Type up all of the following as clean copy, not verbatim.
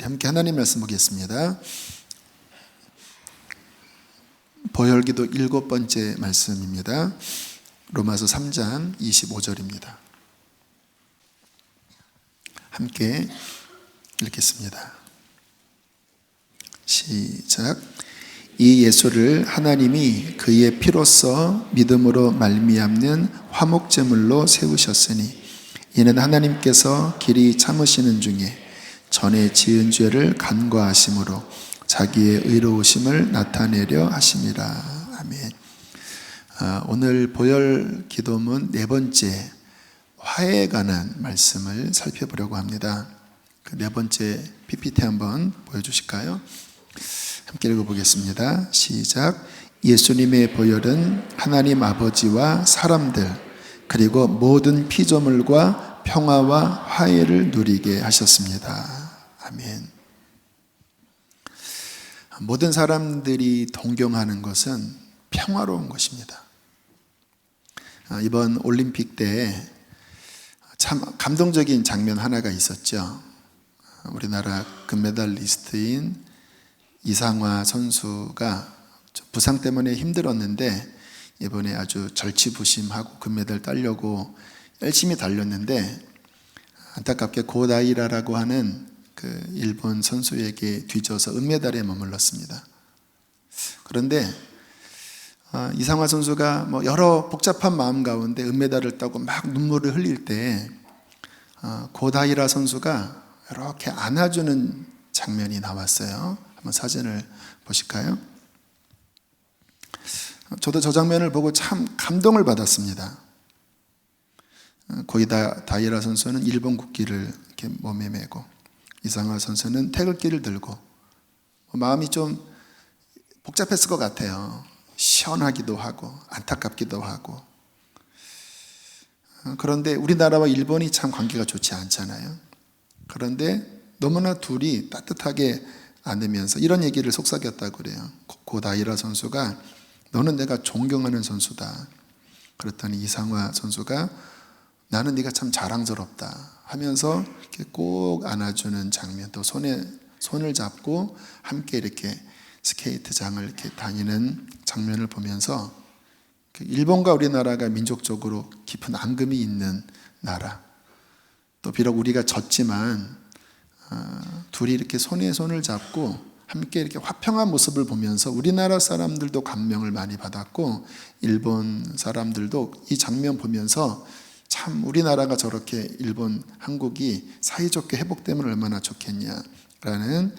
함께 하나님 말씀 보겠습니다. 보혈기도 7번째 말씀입니다. 로마서 3장 25절입니다. 함께 읽겠습니다. 시작. 이 예수를 하나님이 그의 피로써 믿음으로 말미암는 화목제물로 세우셨으니 이는 하나님께서 길이 참으시는 중에 전에 지은 죄를 간과하심으로 자기의 의로우심을 나타내려 하심이라. 아멘. 오늘 보혈 기도문 4번째 화해에 관한 말씀을 살펴보려고 합니다. 그 4번째 PPT 한번 보여주실까요? 함께 읽어보겠습니다. 시작. 예수님의 보혈은 하나님 아버지와 사람들 그리고 모든 피조물과 평화와 화해를 누리게 하셨습니다. 아멘. 모든 사람들이 동경하는 것은 평화로운 것입니다. 이번 올림픽 때 참 감동적인 장면 하나가 있었죠. 우리나라 금메달리스트인 이상화 선수가 부상 때문에 힘들었는데 이번에 아주 절치부심하고 금메달 따려고 열심히 달렸는데 안타깝게 고다이라라고 하는 그 일본 선수에게 뒤져서 은메달에 머물렀습니다. 그런데 이상화 선수가 여러 복잡한 마음 가운데 은메달을 따고 막 눈물을 흘릴 때 고다이라 선수가 이렇게 안아주는 장면이 나왔어요. 한번 사진을 보실까요? 저도 저 장면을 보고 참 감동을 받았습니다. 고다이라 선수는 일본 국기를 이렇게 몸에 메고 이상화 선수는 태극기를 들고 마음이 좀 복잡했을 것 같아요. 시원하기도 하고 안타깝기도 하고. 그런데 우리나라와 일본이 참 관계가 좋지 않잖아요. 그런데 너무나 둘이 따뜻하게 안으면서 이런 얘기를 속삭였다고 그래요. 고다이라 선수가 너는 내가 존경하는 선수다. 그랬더니 이상화 선수가 나는 네가 참 자랑스럽다 하면서 이렇게 꼭 안아주는 장면, 또 손을 잡고 함께 이렇게 스케이트장을 이렇게 다니는 장면을 보면서 일본과 우리나라가 민족적으로 깊은 앙금이 있는 나라, 또 비록 우리가 졌지만 둘이 이렇게 손에 손을 잡고 함께 이렇게 화평한 모습을 보면서 우리나라 사람들도 감명을 많이 받았고 일본 사람들도 이 장면 보면서 참 우리나라가 저렇게 일본, 한국이 사이좋게 회복되면 얼마나 좋겠냐라는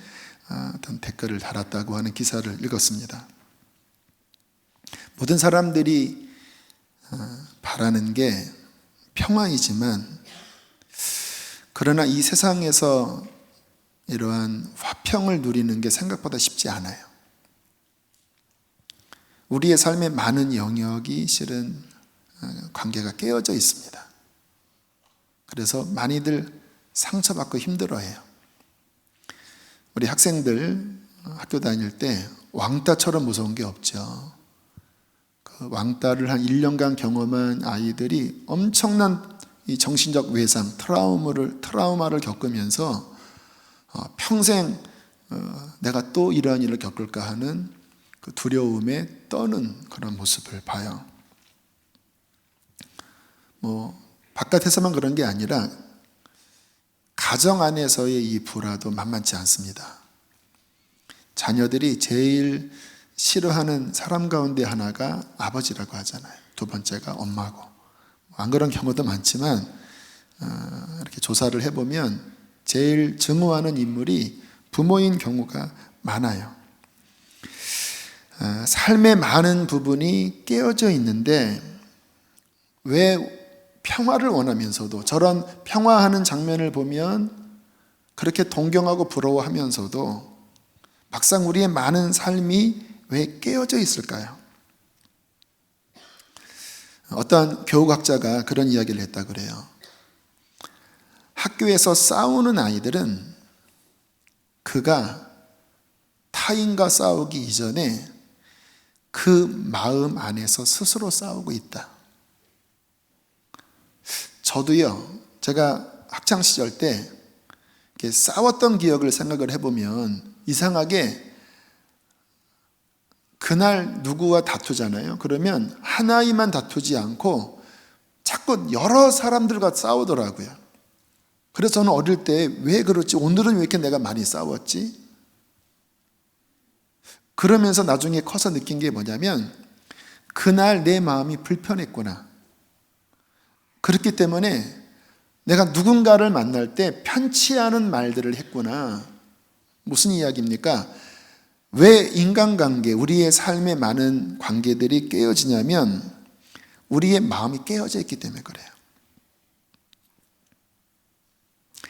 어떤 댓글을 달았다고 하는 기사를 읽었습니다. 모든 사람들이 바라는 게 평화이지만 그러나 이 세상에서 이러한 화평을 누리는 게 생각보다 쉽지 않아요. 우리의 삶의 많은 영역이 실은 관계가 깨어져 있습니다. 그래서 많이들 상처받고 힘들어해요. 우리 학생들 학교 다닐 때 왕따처럼 무서운 게 없죠. 그 왕따를 한 1년간 경험한 아이들이 엄청난 이 정신적 외상, 트라우마를 겪으면서 평생 내가 또 이러한 일을 겪을까 하는 그 두려움에 떠는 그런 모습을 봐요. 바깥에서만 그런 게 아니라 가정 안에서의 이 불화도 만만치 않습니다. 자녀들이 제일 싫어하는 사람 가운데 하나가 아버지라고 하잖아요. 두 번째가 엄마고. 안 그런 경우도 많지만 이렇게 조사를 해보면 제일 증오하는 인물이 부모인 경우가 많아요. 삶의 많은 부분이 깨어져 있는데 왜 평화를 원하면서도 저런 평화하는 장면을 보면 그렇게 동경하고 부러워하면서도 막상 우리의 많은 삶이 왜 깨어져 있을까요? 어떤 교육학자가 그런 이야기를 했다 그래요. 학교에서 싸우는 아이들은 그가 타인과 싸우기 이전에 그 마음 안에서 스스로 싸우고 있다. 저도요, 제가 학창시절 때 이렇게 싸웠던 기억을 생각을 해보면 이상하게 그날 누구와 다투잖아요. 그러면 하나이만 다투지 않고 자꾸 여러 사람들과 싸우더라고요. 그래서 저는 어릴 때 왜 그렇지? 오늘은 왜 이렇게 내가 많이 싸웠지? 그러면서 나중에 커서 느낀 게 뭐냐면 그날 내 마음이 불편했구나. 그렇기 때문에 내가 누군가를 만날 때 편치 않은 말들을 했구나. 무슨 이야기입니까? 왜 인간관계, 우리의 삶의 많은 관계들이 깨어지냐면 우리의 마음이 깨어져 있기 때문에 그래요.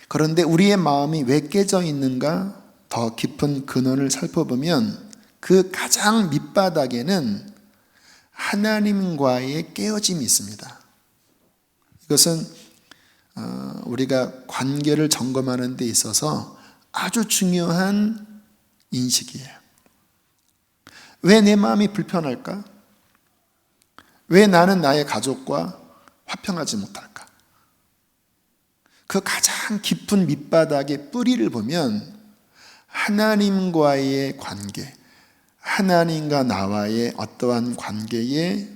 그런데 우리의 마음이 왜 깨져 있는가 더 깊은 근원을 살펴보면 그 가장 밑바닥에는 하나님과의 깨어짐이 있습니다. 이것은 우리가 관계를 점검하는 데 있어서 아주 중요한 인식이에요. 왜 내 마음이 불편할까? 왜 나는 나의 가족과 화평하지 못할까? 그 가장 깊은 밑바닥의 뿌리를 보면 하나님과의 관계, 하나님과 나와의 어떠한 관계에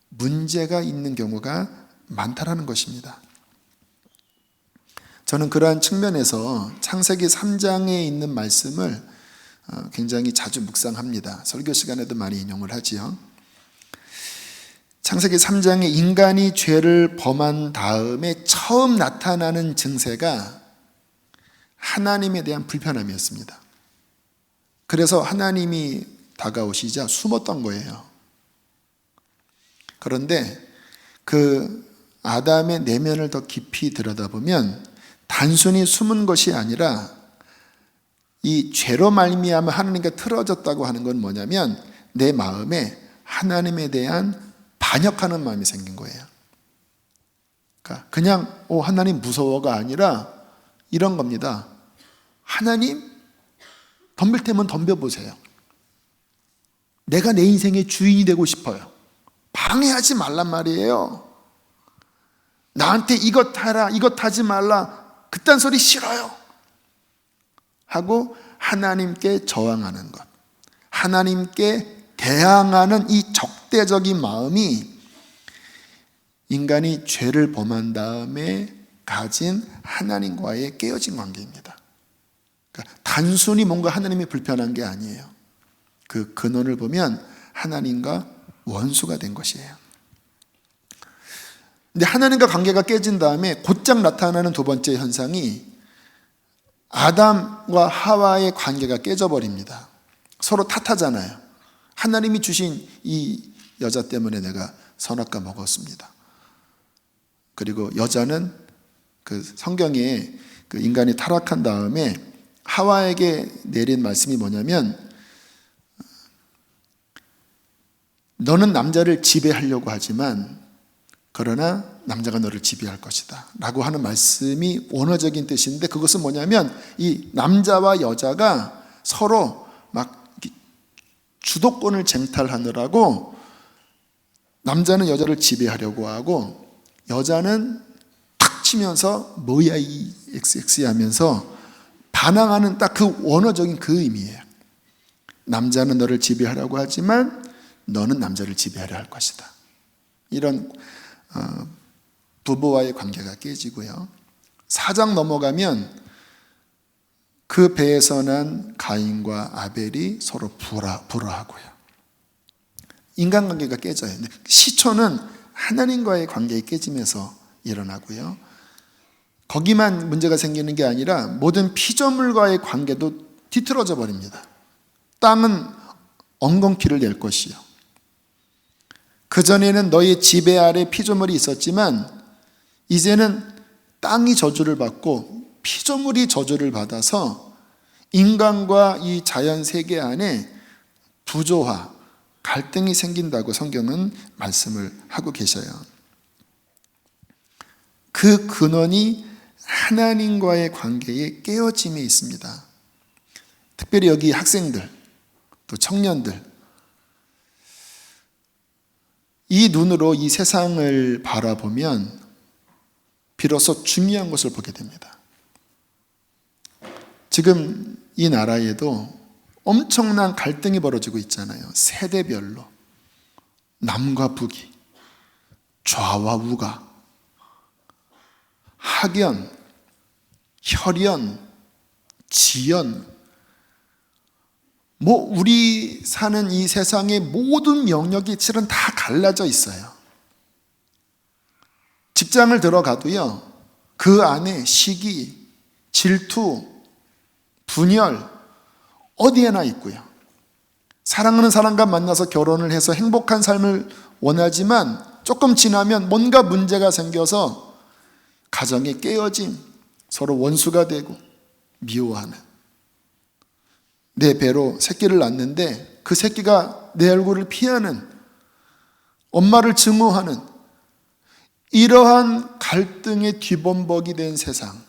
문제가 있는 경우가 많다라는 것입니다. 저는 그러한 측면에서 창세기 3장에 있는 말씀을 굉장히 자주 묵상합니다. 설교 시간에도 많이 인용을 하지요. 창세기 3장에 인간이 죄를 범한 다음에 처음 나타나는 증세가 하나님에 대한 불편함이었습니다. 그래서 하나님이 다가오시자 숨었던 거예요. 그런데 그 아담의 내면을 더 깊이 들여다보면 단순히 숨은 것이 아니라 이 죄로 말미암아 하나님과 틀어졌다고 하는 건 뭐냐면 내 마음에 하나님에 대한 반역하는 마음이 생긴 거예요. 그러니까 그냥 하나님 무서워가 아니라 이런 겁니다. 하나님 덤빌 테면 덤벼보세요. 내가 내 인생의 주인이 되고 싶어요. 방해하지 말란 말이에요. 나한테 이것 하라, 이것 하지 말라, 그딴 소리 싫어요. 하고 하나님께 저항하는 것, 하나님께 대항하는 이 적대적인 마음이 인간이 죄를 범한 다음에 가진 하나님과의 깨어진 관계입니다. 그러니까 단순히 뭔가 하나님이 불편한 게 아니에요. 그 근원을 보면 하나님과 원수가 된 것이에요. 근데 하나님과 관계가 깨진 다음에 곧장 나타나는 두 번째 현상이 아담과 하와의 관계가 깨져버립니다. 서로 탓하잖아요. 하나님이 주신 이 여자 때문에 내가 선악과 먹었습니다. 그리고 여자는 그 성경에 그 인간이 타락한 다음에 하와에게 내린 말씀이 뭐냐면 너는 남자를 지배하려고 하지만 그러나 남자가 너를 지배할 것이다 라고 하는 말씀이 원어적인 뜻인데 그것은 뭐냐면 이 남자와 여자가 서로 막 주도권을 쟁탈하느라고 남자는 여자를 지배하려고 하고 여자는 탁 치면서 뭐야 이 XX 하면서 반항하는 딱 그 원어적인 그 의미예요. 남자는 너를 지배하려고 하지만 너는 남자를 지배하려 할 것이다. 이런 부부와의 관계가 깨지고요. 4장 넘어가면 그 배에서 난 가인과 아벨이 서로 불화하고요. 인간관계가 깨져요. 시초는 하나님과의 관계의 깨짐에서 일어나고요. 거기만 문제가 생기는 게 아니라 모든 피조물과의 관계도 뒤틀어져 버립니다. 땅은 엉겅퀴를 낼 것이요. 그전에는 너의 지배 아래 피조물이 있었지만 이제는 땅이 저주를 받고 피조물이 저주를 받아서 인간과 이 자연 세계 안에 부조화, 갈등이 생긴다고 성경은 말씀을 하고 계셔요. 그 근원이 하나님과의 관계의 깨어짐에 있습니다. 특별히 여기 학생들, 또 청년들, 이 눈으로 이 세상을 바라보면 비로소 중요한 것을 보게 됩니다. 지금 이 나라에도 엄청난 갈등이 벌어지고 있잖아요. 세대별로. 남과 북이, 좌와 우가, 학연, 혈연, 지연, 우리 사는 이 세상의 모든 영역이 실은 다 갈라져 있어요. 직장을 들어가도요, 그 안에 시기, 질투, 분열, 어디에나 있고요. 사랑하는 사람과 만나서 결혼을 해서 행복한 삶을 원하지만 조금 지나면 뭔가 문제가 생겨서 가정이 깨어진, 서로 원수가 되고 미워하는, 내 배로 새끼를 낳는데 그 새끼가 내 얼굴을 피하는, 엄마를 증오하는 이러한 갈등의 뒤범벅이 된 세상,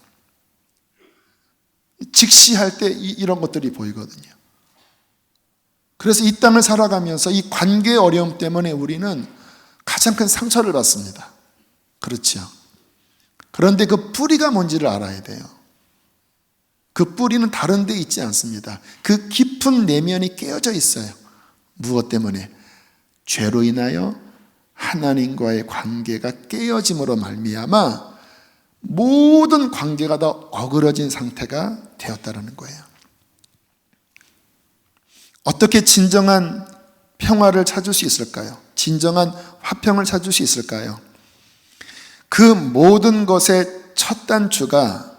직시할 때 이런 것들이 보이거든요. 그래서 이 땅을 살아가면서 이 관계의 어려움 때문에 우리는 가장 큰 상처를 받습니다. 그렇죠. 그런데 그 뿌리가 뭔지를 알아야 돼요. 그 뿌리는 다른 데 있지 않습니다. 그 깊은 내면이 깨어져 있어요. 무엇 때문에? 죄로 인하여 하나님과의 관계가 깨어짐으로 말미암아 모든 관계가 다 어그러진 상태가 되었다는 거예요. 어떻게 진정한 평화를 찾을 수 있을까요? 진정한 화평을 찾을 수 있을까요? 그 모든 것의 첫 단추가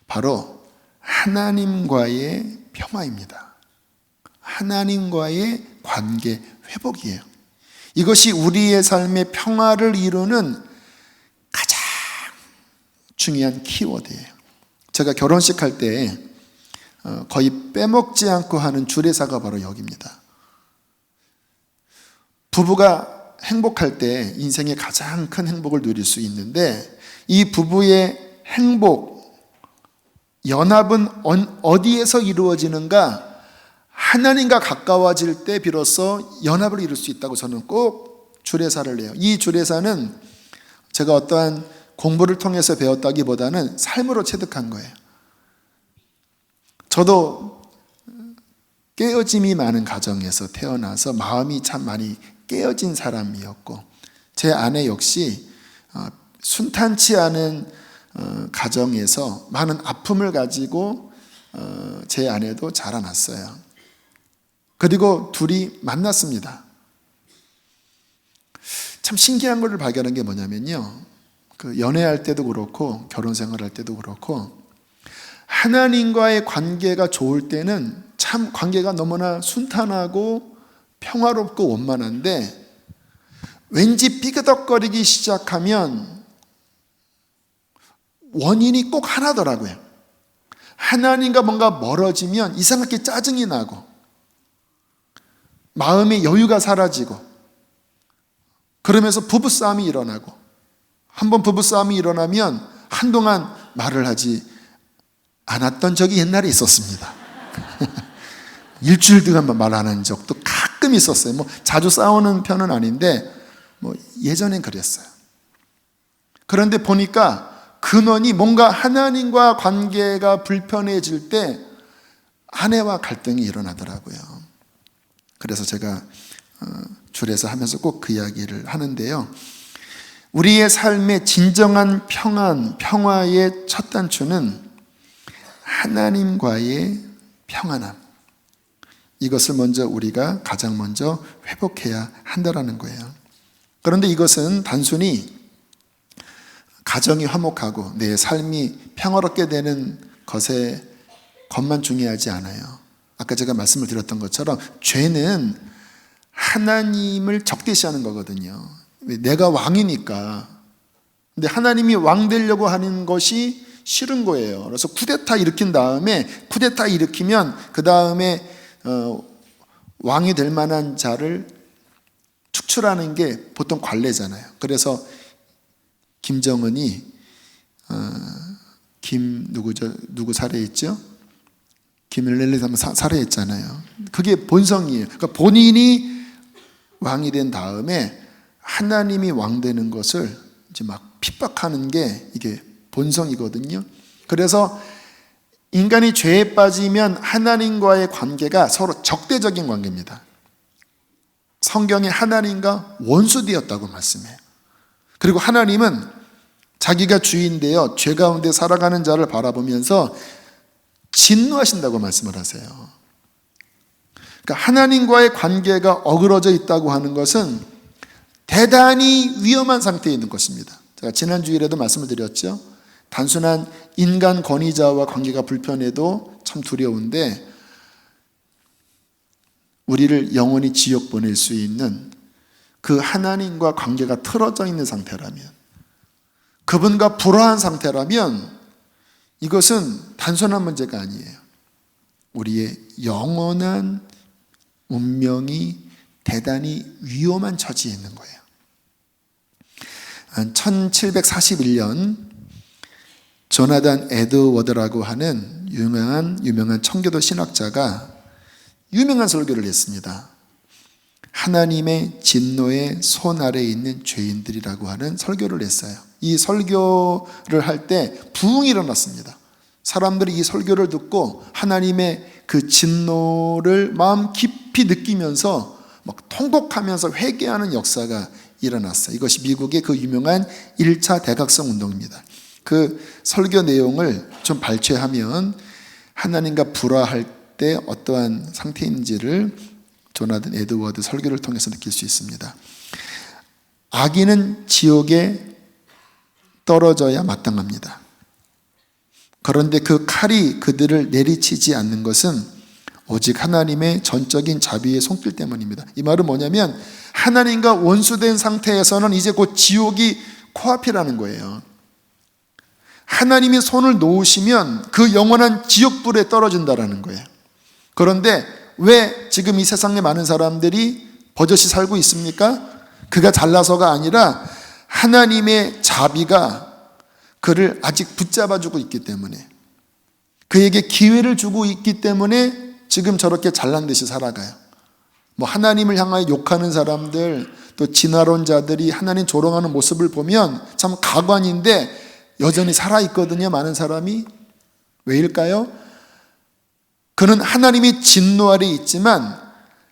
바로 하나님과의 평화입니다. 하나님과의 관계 회복이에요. 이것이 우리의 삶의 평화를 이루는 가장 중요한 키워드예요. 제가 결혼식 할 때 거의 빼먹지 않고 하는 주례사가 바로 여기입니다. 부부가 행복할 때 인생의 가장 큰 행복을 누릴 수 있는데, 이 부부의 행복, 연합은 어디에서 이루어지는가? 하나님과 가까워질 때 비로소 연합을 이룰 수 있다고 저는 꼭 주례사를 해요. 이 주례사는 제가 어떠한 공부를 통해서 배웠다기보다는 삶으로 체득한 거예요. 저도 깨어짐이 많은 가정에서 태어나서 마음이 참 많이 깨어진 사람이었고, 제 아내 역시 순탄치 않은 가정에서 많은 아픔을 가지고 제 아내도 자라났어요. 그리고 둘이 만났습니다. 참 신기한 것을 발견한 게 뭐냐면요, 그 연애할 때도 그렇고 결혼 생활할 때도 그렇고, 하나님과의 관계가 좋을 때는 참 관계가 너무나 순탄하고 평화롭고 원만한데, 왠지 삐그덕거리기 시작하면 원인이 꼭 하나더라고요. 하나님과 뭔가 멀어지면 이상하게 짜증이 나고 마음의 여유가 사라지고, 그러면서 부부싸움이 일어나고, 한번 부부싸움이 일어나면 한동안 말을 하지 않았던 적이 옛날에 있었습니다. 일주일 동안 말 안 한 적도 가끔 있었어요. 자주 싸우는 편은 아닌데 예전엔 그랬어요. 그런데 보니까 근원이 뭔가 하나님과 관계가 불편해질 때 아내와 갈등이 일어나더라고요. 그래서 제가 줄에서 하면서 꼭 그 이야기를 하는데요, 우리의 삶의 진정한 평화의 첫 단추는 하나님과의 평안함, 이것을 우리가 가장 먼저 회복해야 한다는 거예요. 그런데 이것은 단순히 가정이 화목하고 내 삶이 평화롭게 되는 것만 중요하지 않아요. 아까 제가 말씀을 드렸던 것처럼 죄는 하나님을 적대시하는 거거든요. 내가 왕이니까. 근데 하나님이 왕 되려고 하는 것이 싫은 거예요. 그래서 쿠데타 일으키면 그 다음에 왕이 될 만한 자를 축출하는 게 보통 관례잖아요. 그래서 김정은이 누구 살해했죠? 김일렐리 살해했잖아요. 그게 본성이에요. 그러니까 본인이 왕이 된 다음에 하나님이 왕 되는 것을 이제 막 핍박하는 게 이게 본성이거든요. 그래서 인간이 죄에 빠지면 하나님과의 관계가 서로 적대적인 관계입니다. 성경에 하나님과 원수되었다고 말씀해요. 그리고 하나님은 자기가 주인되어 죄 가운데 살아가는 자를 바라보면서 진노하신다고 말씀을 하세요. 그러니까 하나님과의 관계가 어그러져 있다고 하는 것은 대단히 위험한 상태에 있는 것입니다. 제가 지난 주일에도 말씀을 드렸죠. 단순한 인간 권위자와 관계가 불편해도 참 두려운데, 우리를 영원히 지옥 보낼 수 있는 그 하나님과 관계가 틀어져 있는 상태라면, 그분과 불화한 상태라면 이것은 단순한 문제가 아니에요. 우리의 영원한 운명이 대단히 위험한 처지에 있는 거예요. 1741년 조나단 에드워드라고 하는 유명한 청교도 신학자가 유명한 설교를 했습니다. 하나님의 진노의 손 아래에 있는 죄인들이라고 하는 설교를 했어요. 이 설교를 할 때 부흥이 일어났습니다. 사람들이 이 설교를 듣고 하나님의 그 진노를 마음 깊이 느끼면서 막 통곡하면서 회개하는 역사가 일어났어요. 이것이 미국의 그 유명한 1차 대각성 운동입니다. 그 설교 내용을 좀 발췌하면 하나님과 불화할 때 어떠한 상태인지를 조나단 에드워드 설교를 통해서 느낄 수 있습니다. 악인은 지옥에 떨어져야 마땅합니다. 그런데 그 칼이 그들을 내리치지 않는 것은 오직 하나님의 전적인 자비의 손길 때문입니다. 이 말은 뭐냐면 하나님과 원수된 상태에서는 이제 곧 지옥이 코앞이라는 거예요. 하나님이 손을 놓으시면 그 영원한 지옥불에 떨어진다라는 거예요. 그런데 왜 지금 이 세상에 많은 사람들이 버젓이 살고 있습니까? 그가 잘나서가 아니라 하나님의 자비가 그를 아직 붙잡아주고 있기 때문에, 그에게 기회를 주고 있기 때문에 지금 저렇게 잘난 듯이 살아가요. 뭐 하나님을 향하여 욕하는 사람들, 또 진화론자들이 하나님 조롱하는 모습을 보면 참 가관인데 여전히 살아있거든요. 많은 사람이. 왜일까요? 그는 하나님의 진노 아래 있지만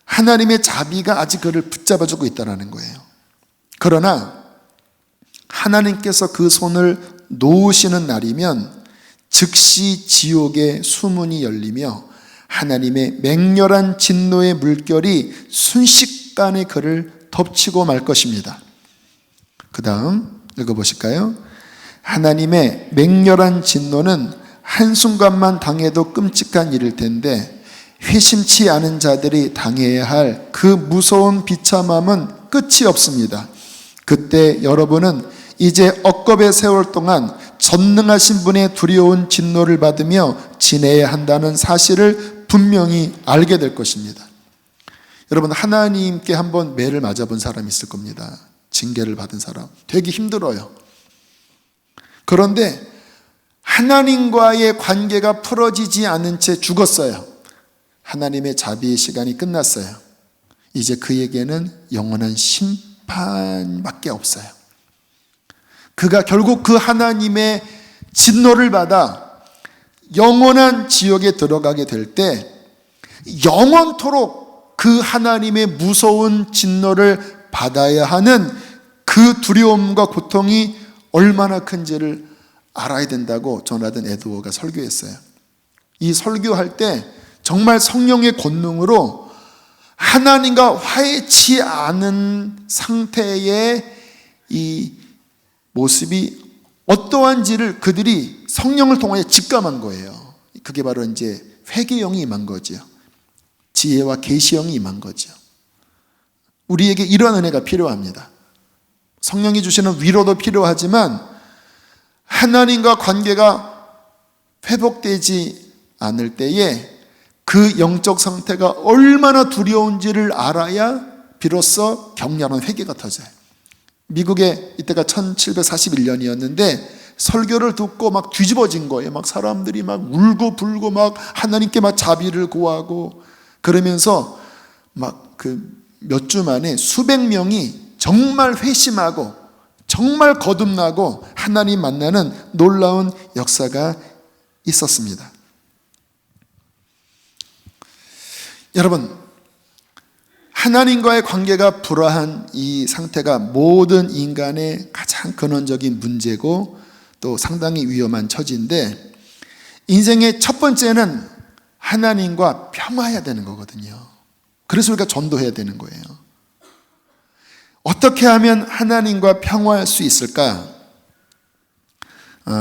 하나님의 자비가 아직 그를 붙잡아주고 있다는 거예요. 그러나 하나님께서 그 손을 놓으시는 날이면 즉시 지옥의 수문이 열리며 하나님의 맹렬한 진노의 물결이 순식간에 그를 덮치고 말 것입니다. 그 다음 읽어보실까요? 하나님의 맹렬한 진노는 한순간만 당해도 끔찍한 일일 텐데 회심치 않은 자들이 당해야 할 그 무서운 비참함은 끝이 없습니다. 그때 여러분은 이제 억겁의 세월 동안 전능하신 분의 두려운 진노를 받으며 지내야 한다는 사실을 분명히 알게 될 것입니다. 여러분, 하나님께 한번 매를 맞아본 사람이 있을 겁니다. 징계를 받은 사람. 되게 힘들어요. 그런데 하나님과의 관계가 풀어지지 않은 채 죽었어요. 하나님의 자비의 시간이 끝났어요. 이제 그에게는 영원한 심판밖에 없어요. 그가 결국 그 하나님의 진노를 받아 영원한 지옥에 들어가게 될 때 영원토록 그 하나님의 무서운 진노를 받아야 하는 그 두려움과 고통이 얼마나 큰지를 알아야 된다고 조나단 에드워드가 설교했어요. 이 설교할 때 정말 성령의 권능으로 하나님과 화해치 않은 상태의 이 모습이 어떠한지를 그들이 성령을 통해 직감한 거예요. 그게 바로 이제 회개형이 임한 거죠. 지혜와 계시형이 임한 거죠. 우리에게 이런 은혜가 필요합니다. 성령이 주시는 위로도 필요하지만 하나님과 관계가 회복되지 않을 때에 그 영적 상태가 얼마나 두려운지를 알아야 비로소 격렬한 회개가 터져요. 미국에 이때가 1741년이었는데 설교를 듣고 막 뒤집어진 거예요. 막 사람들이 막 울고 불고 막 하나님께 막 자비를 구하고 그러면서 막 그 몇 주 만에 수백 명이 정말 회심하고 정말 거듭나고 하나님 만나는 놀라운 역사가 있었습니다. 여러분, 하나님과의 관계가 불화한 이 상태가 모든 인간의 가장 근원적인 문제고 또 상당히 위험한 처지인데, 인생의 첫 번째는 하나님과 평화해야 되는 거거든요. 그래서 우리가 전도해야 되는 거예요. 어떻게 하면 하나님과 평화할 수 있을까?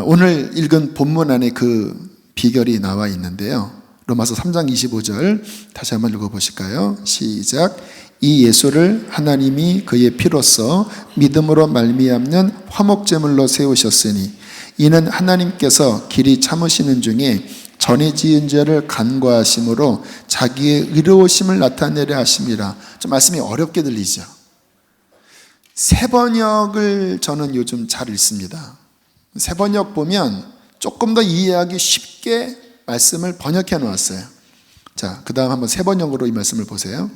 오늘 읽은 본문 안에 그 비결이 나와 있는데요. 로마서 3장 25절 다시 한번 읽어보실까요? 시작. 이 예수를 하나님이 그의 피로써 믿음으로 말미암는 화목제물로 세우셨으니 이는 하나님께서 길이 참으시는 중에 전에 지은 죄를 간과하심으로 자기의 의로우심을 나타내려 하심이라. 좀 말씀이 어렵게 들리죠? 새번역을 저는 요즘 잘 읽습니다. 새번역 보면 조금 더 이해하기 쉽게 말씀을 번역해 놓았어요. 자, 그 다음 한번 새번역으로 이 말씀을 보세요.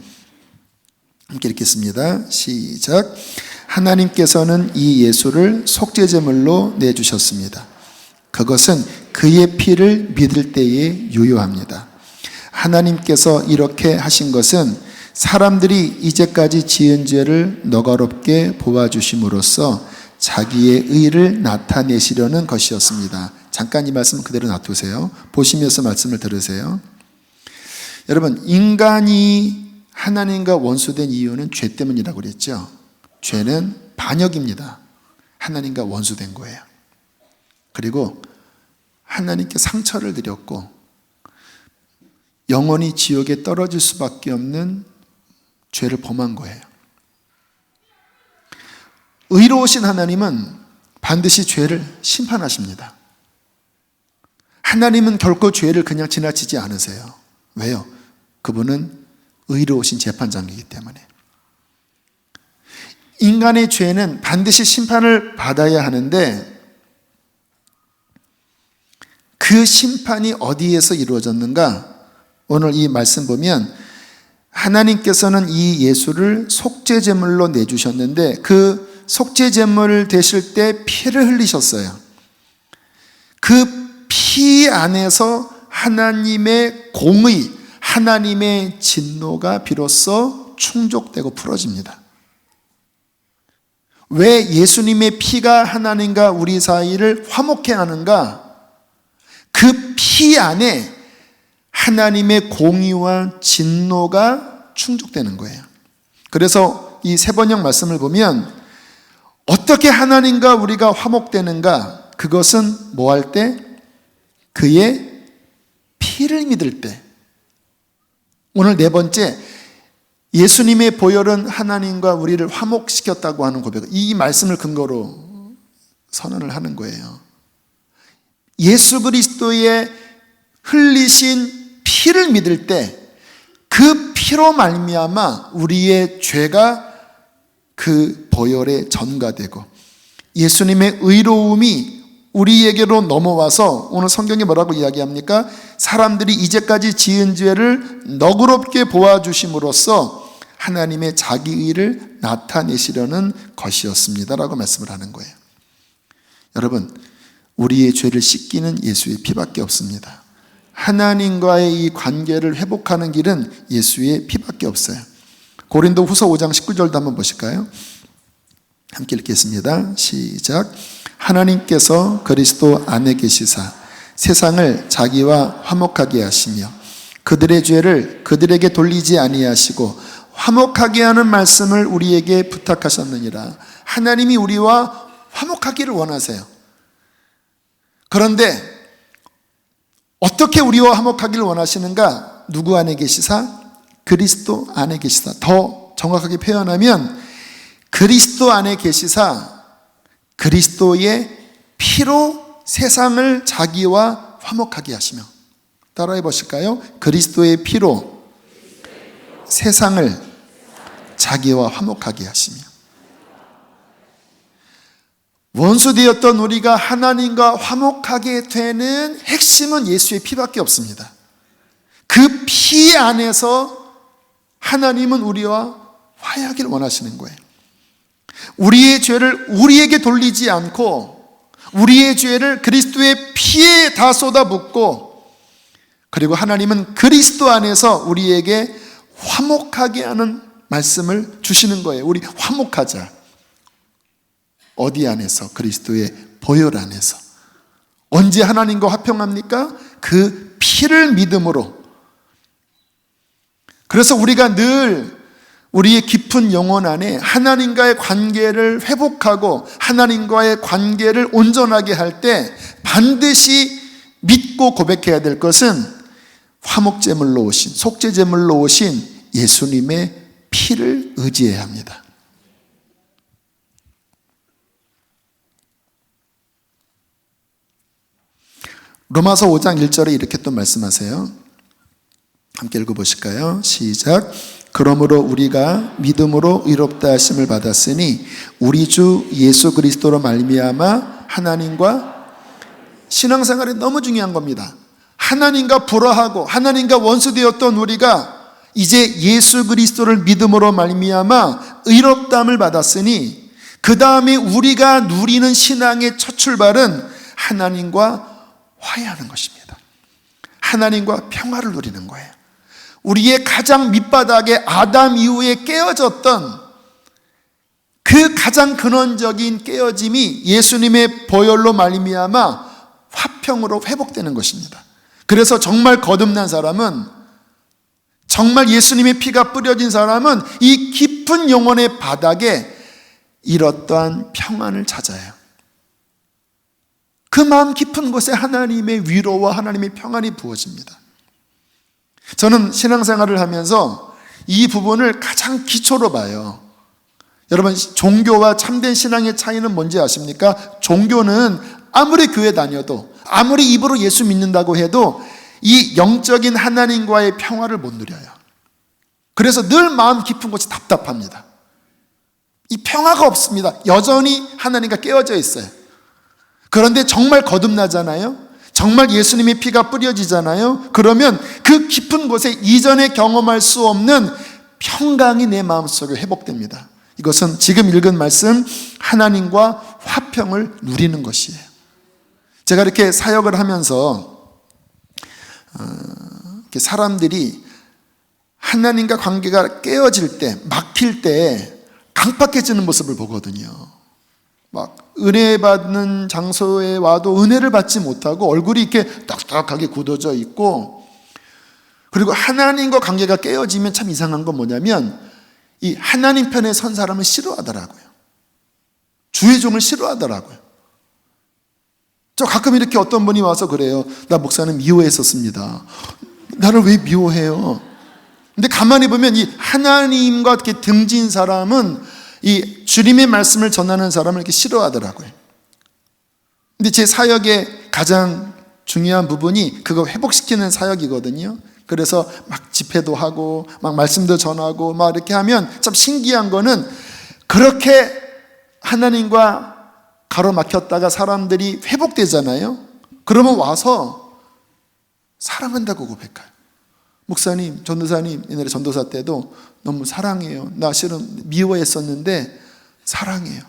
함께 읽겠습니다. 시작. 하나님께서는 이 예수를 속죄제물로 내주셨습니다. 그것은 그의 피를 믿을 때에 유효합니다. 하나님께서 이렇게 하신 것은 사람들이 이제까지 지은 죄를 너그럽게 보아주심으로써 자기의 의를 나타내시려는 것이었습니다. 잠깐 이 말씀 그대로 놔두세요. 보시면서 말씀을 들으세요. 여러분, 인간이 하나님과 원수된 이유는 죄 때문이라고 그랬죠. 죄는 반역입니다. 하나님과 원수된 거예요. 그리고 하나님께 상처를 드렸고 영원히 지옥에 떨어질 수밖에 없는 죄를 범한 거예요. 의로우신 하나님은 반드시 죄를 심판하십니다. 하나님은 결코 죄를 그냥 지나치지 않으세요. 왜요? 그분은 의로우신 재판장이기 때문에. 인간의 죄는 반드시 심판을 받아야 하는데 그 심판이 어디에서 이루어졌는가? 오늘 이 말씀 보면 하나님께서는 이 예수를 속죄제물로 내주셨는데 그 속죄제물 되실 때 피를 흘리셨어요. 그 피 안에서 하나님의 공의, 하나님의 진노가 비로소 충족되고 풀어집니다. 왜 예수님의 피가 하나님과 우리 사이를 화목해 하는가? 그 피 안에 하나님의 공의와 진노가 충족되는 거예요. 그래서 이 새번역 말씀을 보면 어떻게 하나님과 우리가 화목되는가? 그것은 뭐 할 때? 그의 피를 믿을 때. 오늘 네 번째, 예수님의 보혈은 하나님과 우리를 화목시켰다고 하는 고백. 이 말씀을 근거로 선언을 하는 거예요. 예수 그리스도의 흘리신 피를 믿을 때 그 피로 말미암아 우리의 죄가 그 보혈에 전가되고 예수님의 의로움이 우리에게로 넘어와서 오늘 성경이 뭐라고 이야기합니까? 사람들이 이제까지 지은 죄를 너그럽게 보아주심으로써 하나님의 자기 의를 나타내시려는 것이었습니다 라고 말씀을 하는 거예요. 여러분, 우리의 죄를 씻기는 예수의 피밖에 없습니다. 하나님과의 이 관계를 회복하는 길은 예수의 피밖에 없어요. 고린도 후서 5장 19절도 한번 보실까요? 함께 읽겠습니다. 시작. 하나님께서 그리스도 안에 계시사 세상을 자기와 화목하게 하시며 그들의 죄를 그들에게 돌리지 아니하시고 화목하게 하는 말씀을 우리에게 부탁하셨느니라. 하나님이 우리와 화목하기를 원하세요. 그런데 어떻게 우리와 화목하기를 원하시는가? 누구 안에 계시사? 그리스도 안에 계시사. 더 정확하게 표현하면 그리스도 안에 계시사 그리스도의 피로 세상을 자기와 화목하게 하시며. 따라해 보실까요? 그리스도의 피로 세상을 자기와 화목하게 하시며. 원수되었던 우리가 하나님과 화목하게 되는 핵심은 예수의 피밖에 없습니다. 그 피 안에서 하나님은 우리와 화해하기를 원하시는 거예요. 우리의 죄를 우리에게 돌리지 않고 우리의 죄를 그리스도의 피에 다 쏟아붓고 그리고 하나님은 그리스도 안에서 우리에게 화목하게 하는 말씀을 주시는 거예요. 우리 화목하자. 어디 안에서? 그리스도의 보혈 안에서. 언제 하나님과 화평합니까? 그 피를 믿음으로. 그래서 우리가 늘 우리의 깊은 영혼 안에 하나님과의 관계를 회복하고 하나님과의 관계를 온전하게 할 때 반드시 믿고 고백해야 될 것은 화목제물로 오신, 속죄제물로 오신 예수님의 피를 의지해야 합니다. 로마서 5장 1절에 이렇게 또 말씀하세요. 함께 읽어보실까요? 시작. 그러므로 우리가 믿음으로 의롭다 하심을 받았으니 우리 주 예수 그리스도로 말미암아 하나님과, 신앙생활이 너무 중요한 겁니다. 하나님과 불화하고 하나님과 원수되었던 우리가 이제 예수 그리스도를 믿음으로 말미암아 의롭다함을 받았으니 그 다음에 우리가 누리는 신앙의 첫 출발은 하나님과 화해하는 것입니다. 하나님과 평화를 누리는 거예요. 우리의 가장 밑바닥에 아담 이후에 깨어졌던 그 가장 근원적인 깨어짐이 예수님의 보혈로 말미암아 화평으로 회복되는 것입니다. 그래서 정말 거듭난 사람은, 정말 예수님의 피가 뿌려진 사람은 이 깊은 영혼의 바닥에 이렇떠한 평안을 찾아요. 그 마음 깊은 곳에 하나님의 위로와 하나님의 평안이 부어집니다. 저는 신앙생활을 하면서 이 부분을 가장 기초로 봐요. 여러분, 종교와 참된 신앙의 차이는 뭔지 아십니까? 종교는 아무리 교회 다녀도, 아무리 입으로 예수 믿는다고 해도 이 영적인 하나님과의 평화를 못 누려요. 그래서 늘 마음 깊은 곳이 답답합니다. 이 평화가 없습니다. 여전히 하나님과 깨어져 있어요. 그런데 정말 거듭나잖아요. 정말 예수님의 피가 뿌려지잖아요. 그러면 그 깊은 곳에 이전에 경험할 수 없는 평강이 내 마음속에 회복됩니다. 이것은 지금 읽은 말씀, 하나님과 화평을 누리는 것이에요. 제가 이렇게 사역을 하면서 사람들이 하나님과 관계가 깨어질 때, 막힐 때 강팍해지는 모습을 보거든요. 막 은혜 받는 장소에 와도 은혜를 받지 못하고 얼굴이 이렇게 딱딱하게 굳어져 있고, 그리고 하나님과 관계가 깨어지면 참 이상한 건 뭐냐면 이 하나님 편에 선 사람을 싫어하더라고요. 주의 종을 싫어하더라고요. 저 가끔 이렇게 어떤 분이 와서 그래요. 나 목사는 미워했었습니다. 나를 왜 미워해요? 근데 가만히 보면 이 하나님과 이렇게 등진 사람은 이 주님의 말씀을 전하는 사람을 이렇게 싫어하더라고요. 근데 제 사역의 가장 중요한 부분이 그거 회복시키는 사역이거든요. 그래서 막 집회도 하고 막 말씀도 전하고 막 이렇게 하면 참 신기한 거는, 그렇게 하나님과 가로막혔다가 사람들이 회복되잖아요. 그러면 와서 사랑한다고 고백해요. 목사님, 전도사님, 옛날에 전도사 때도 너무 사랑해요. 나 실은 미워했었는데 사랑해요.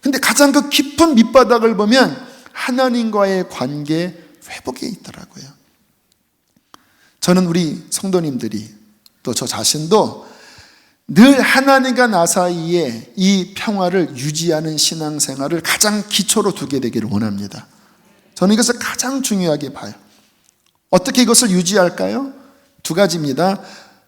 근데 가장 그 깊은 밑바닥을 보면 하나님과의 관계 회복에 있더라고요. 저는 우리 성도님들이, 또 저 자신도 늘 하나님과 나 사이에 이 평화를 유지하는 신앙생활을 가장 기초로 두게 되기를 원합니다. 저는 이것을 가장 중요하게 봐요. 어떻게 이것을 유지할까요? 두 가지입니다.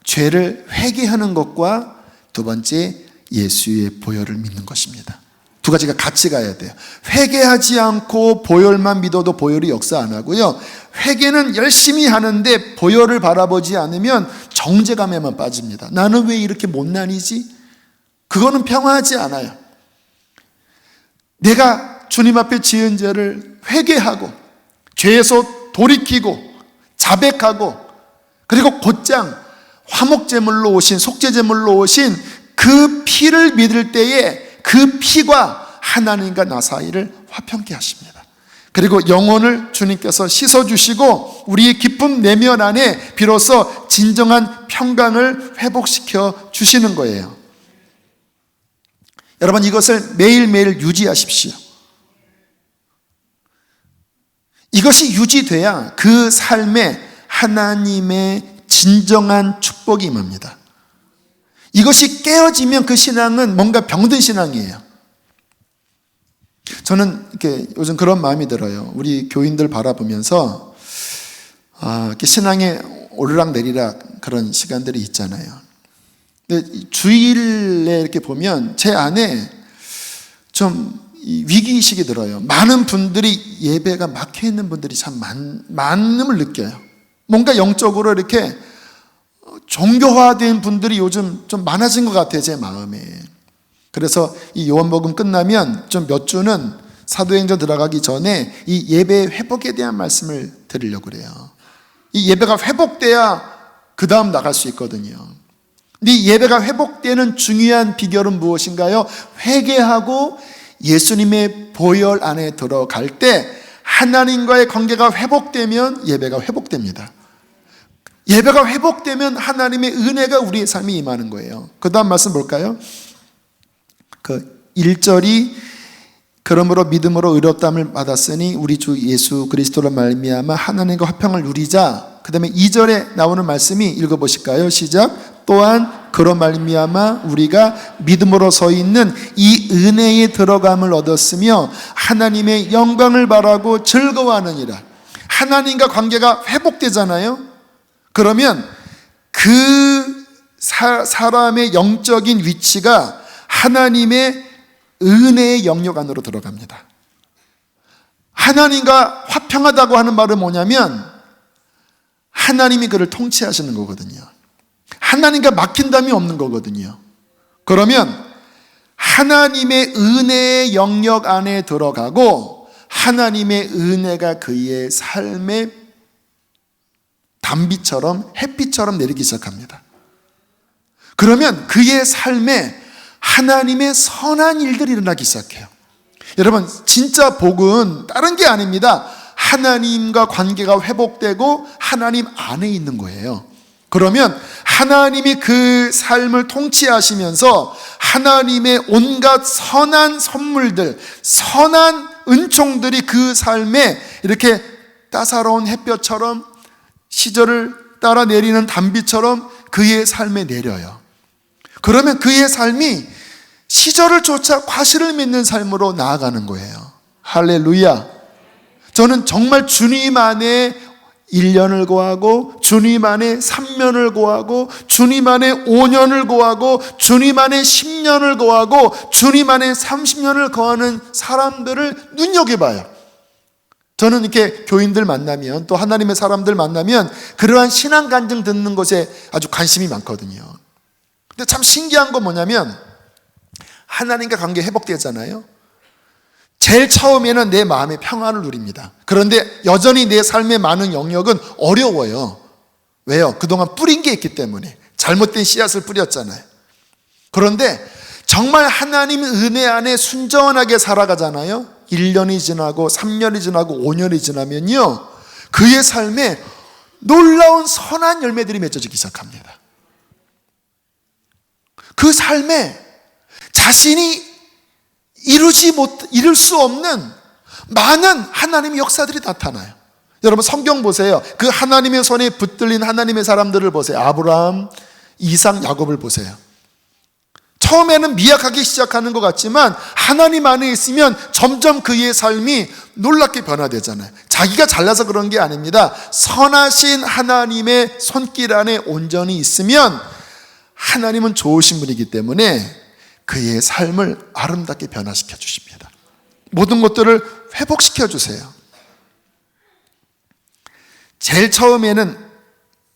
죄를 회개하는 것과 두 번째, 예수의 보혈을 믿는 것입니다. 두 가지가 같이 가야 돼요. 회개하지 않고 보혈만 믿어도 보혈이 역사 안 하고요. 회개는 열심히 하는데 보혈을 바라보지 않으면 정죄감에만 빠집니다. 나는 왜 이렇게 못난이지? 그거는 평화하지 않아요. 내가 주님 앞에 지은 죄를 회개하고 죄에서 돌이키고 자백하고, 그리고 곧장 화목제물로 오신, 속죄제물로 오신 그 피를 믿을 때에 그 피가 하나님과 나 사이를 화평케 하십니다. 그리고 영혼을 주님께서 씻어주시고 우리의 깊은 내면 안에 비로소 진정한 평강을 회복시켜 주시는 거예요. 여러분, 이것을 매일매일 유지하십시오. 이것이 유지돼야 그 삶에 하나님의 진정한 축복이 임합니다. 이것이 깨어지면 그 신앙은 뭔가 병든 신앙이에요. 저는 이렇게 요즘 그런 마음이 들어요. 우리 교인들 바라보면서 이렇게 신앙에 오르락내리락 그런 시간들이 있잖아요. 근데 주일에 이렇게 보면 제 안에 좀 위기의식이 들어요. 많은 분들이 예배가 막혀있는 분들이 참 많음을 느껴요. 뭔가 영적으로 이렇게 종교화된 분들이 요즘 좀 많아진 것 같아요, 제 마음에. 그래서 이 요한복음 끝나면 좀 몇 주는 사도행전 들어가기 전에 이 예배 회복에 대한 말씀을 드리려고 그래요. 이 예배가 회복돼야 그 다음 나갈 수 있거든요. 근데 이 예배가 회복되는 중요한 비결은 무엇인가요? 회개하고 예수님의 보혈 안에 들어갈 때 하나님과의 관계가 회복되면 예배가 회복됩니다. 예배가 회복되면 하나님의 은혜가 우리의 삶에 임하는 거예요. 그 다음 말씀 볼까요? 그 1절이 그러므로 믿음으로 의롭다함을 받았으니 우리 주 예수 그리스도로 말미암아 하나님과 화평을 누리자. 그 다음에 2절에 나오는 말씀이 읽어보실까요? 시작. 또한 그로 말미암아 우리가 믿음으로 서 있는 이 은혜에 들어감을 얻었으며 하나님의 영광을 바라고 즐거워하느니라. 하나님과 관계가 회복되잖아요. 그러면 그 사람의 영적인 위치가 하나님의 은혜의 영역 안으로 들어갑니다. 하나님과 화평하다고 하는 말은 뭐냐면 하나님이 그를 통치하시는 거거든요. 하나님과 막힌담이 없는 거거든요. 그러면 하나님의 은혜의 영역 안에 들어가고 하나님의 은혜가 그의 삶에 단비처럼 햇빛처럼 내리기 시작합니다. 그러면 그의 삶에 하나님의 선한 일들이 일어나기 시작해요. 여러분, 진짜 복은 다른 게 아닙니다. 하나님과 관계가 회복되고 하나님 안에 있는 거예요. 그러면 하나님이 그 삶을 통치하시면서 하나님의 온갖 선한 선물들, 선한 은총들이 그 삶에 이렇게 따사로운 햇볕처럼 시절을 따라 내리는 단비처럼 그의 삶에 내려요. 그러면 그의 삶이 시절을 쫓아 과실을 맺는 삶으로 나아가는 거예요. 할렐루야. 저는 정말 주님 안에 1년을 구하고 주님 안에 3년을 구하고 주님 안에 5년을 구하고 주님 안에 10년을 구하고 주님 안에 30년을 구하는 사람들을 눈여겨봐요. 저는 이렇게 교인들 만나면 또 하나님의 사람들 만나면 그러한 신앙 간증 듣는 것에 아주 관심이 많거든요. 근데 참 신기한 건 뭐냐면 하나님과 관계 회복되잖아요. 제일 처음에는 내 마음의 평안을 누립니다. 그런데 여전히 내 삶의 많은 영역은 어려워요. 왜요? 그동안 뿌린 게 있기 때문에. 잘못된 씨앗을 뿌렸잖아요. 그런데 정말 하나님의 은혜 안에 순전하게 살아가잖아요. 1년이 지나고 3년이 지나고 5년이 지나면요, 그의 삶에 놀라운 선한 열매들이 맺어지기 시작합니다. 그 삶에 자신이 이룰 수 없는 많은 하나님의 역사들이 나타나요. 여러분 성경 보세요. 그 하나님의 손에 붙들린 하나님의 사람들을 보세요. 아브라함, 이삭, 야곱을 보세요. 처음에는 미약하게 시작하는 것 같지만 하나님 안에 있으면 점점 그의 삶이 놀랍게 변화되잖아요. 자기가 잘나서 그런 게 아닙니다. 선하신 하나님의 손길 안에 온전히 있으면 하나님은 좋으신 분이기 때문에 그의 삶을 아름답게 변화시켜 주십니다. 모든 것들을 회복시켜 주세요. 제일 처음에는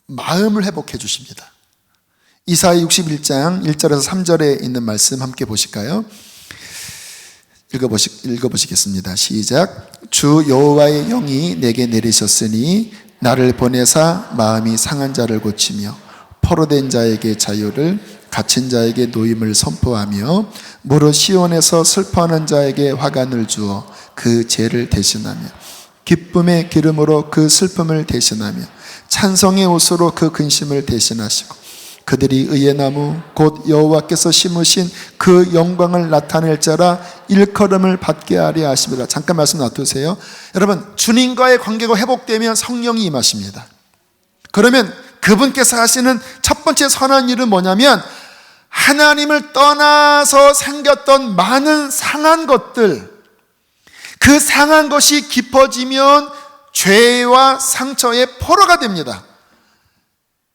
마음을 회복해 주십니다. 이사야 61장 1절에서 3절에 있는 말씀 함께 보실까요? 읽어보시겠습니다. 시작. 주 여호와의 영이 내게 내리셨으니 나를 보내사 마음이 상한 자를 고치며 포로된 자에게 자유를, 갇힌 자에게 노임을 선포하며 무릇 시온에서 슬퍼하는 자에게 화관을 주어 그 죄를 대신하며 기쁨의 기름으로 그 슬픔을 대신하며 찬송의 옷으로 그 근심을 대신하시고 그들이 의의 나무 곧 여호와께서 심으신 그 영광을 나타낼 자라 일컬음을 받게 하려 하심이라. 잠깐 말씀 놔두세요. 여러분, 주님과의 관계가 회복되면 성령이 임하십니다. 그러면 그분께서 하시는 첫 번째 선한 일은 뭐냐면 하나님을 떠나서 생겼던 많은 상한 것들, 그 상한 것이 깊어지면 죄와 상처의 포로가 됩니다.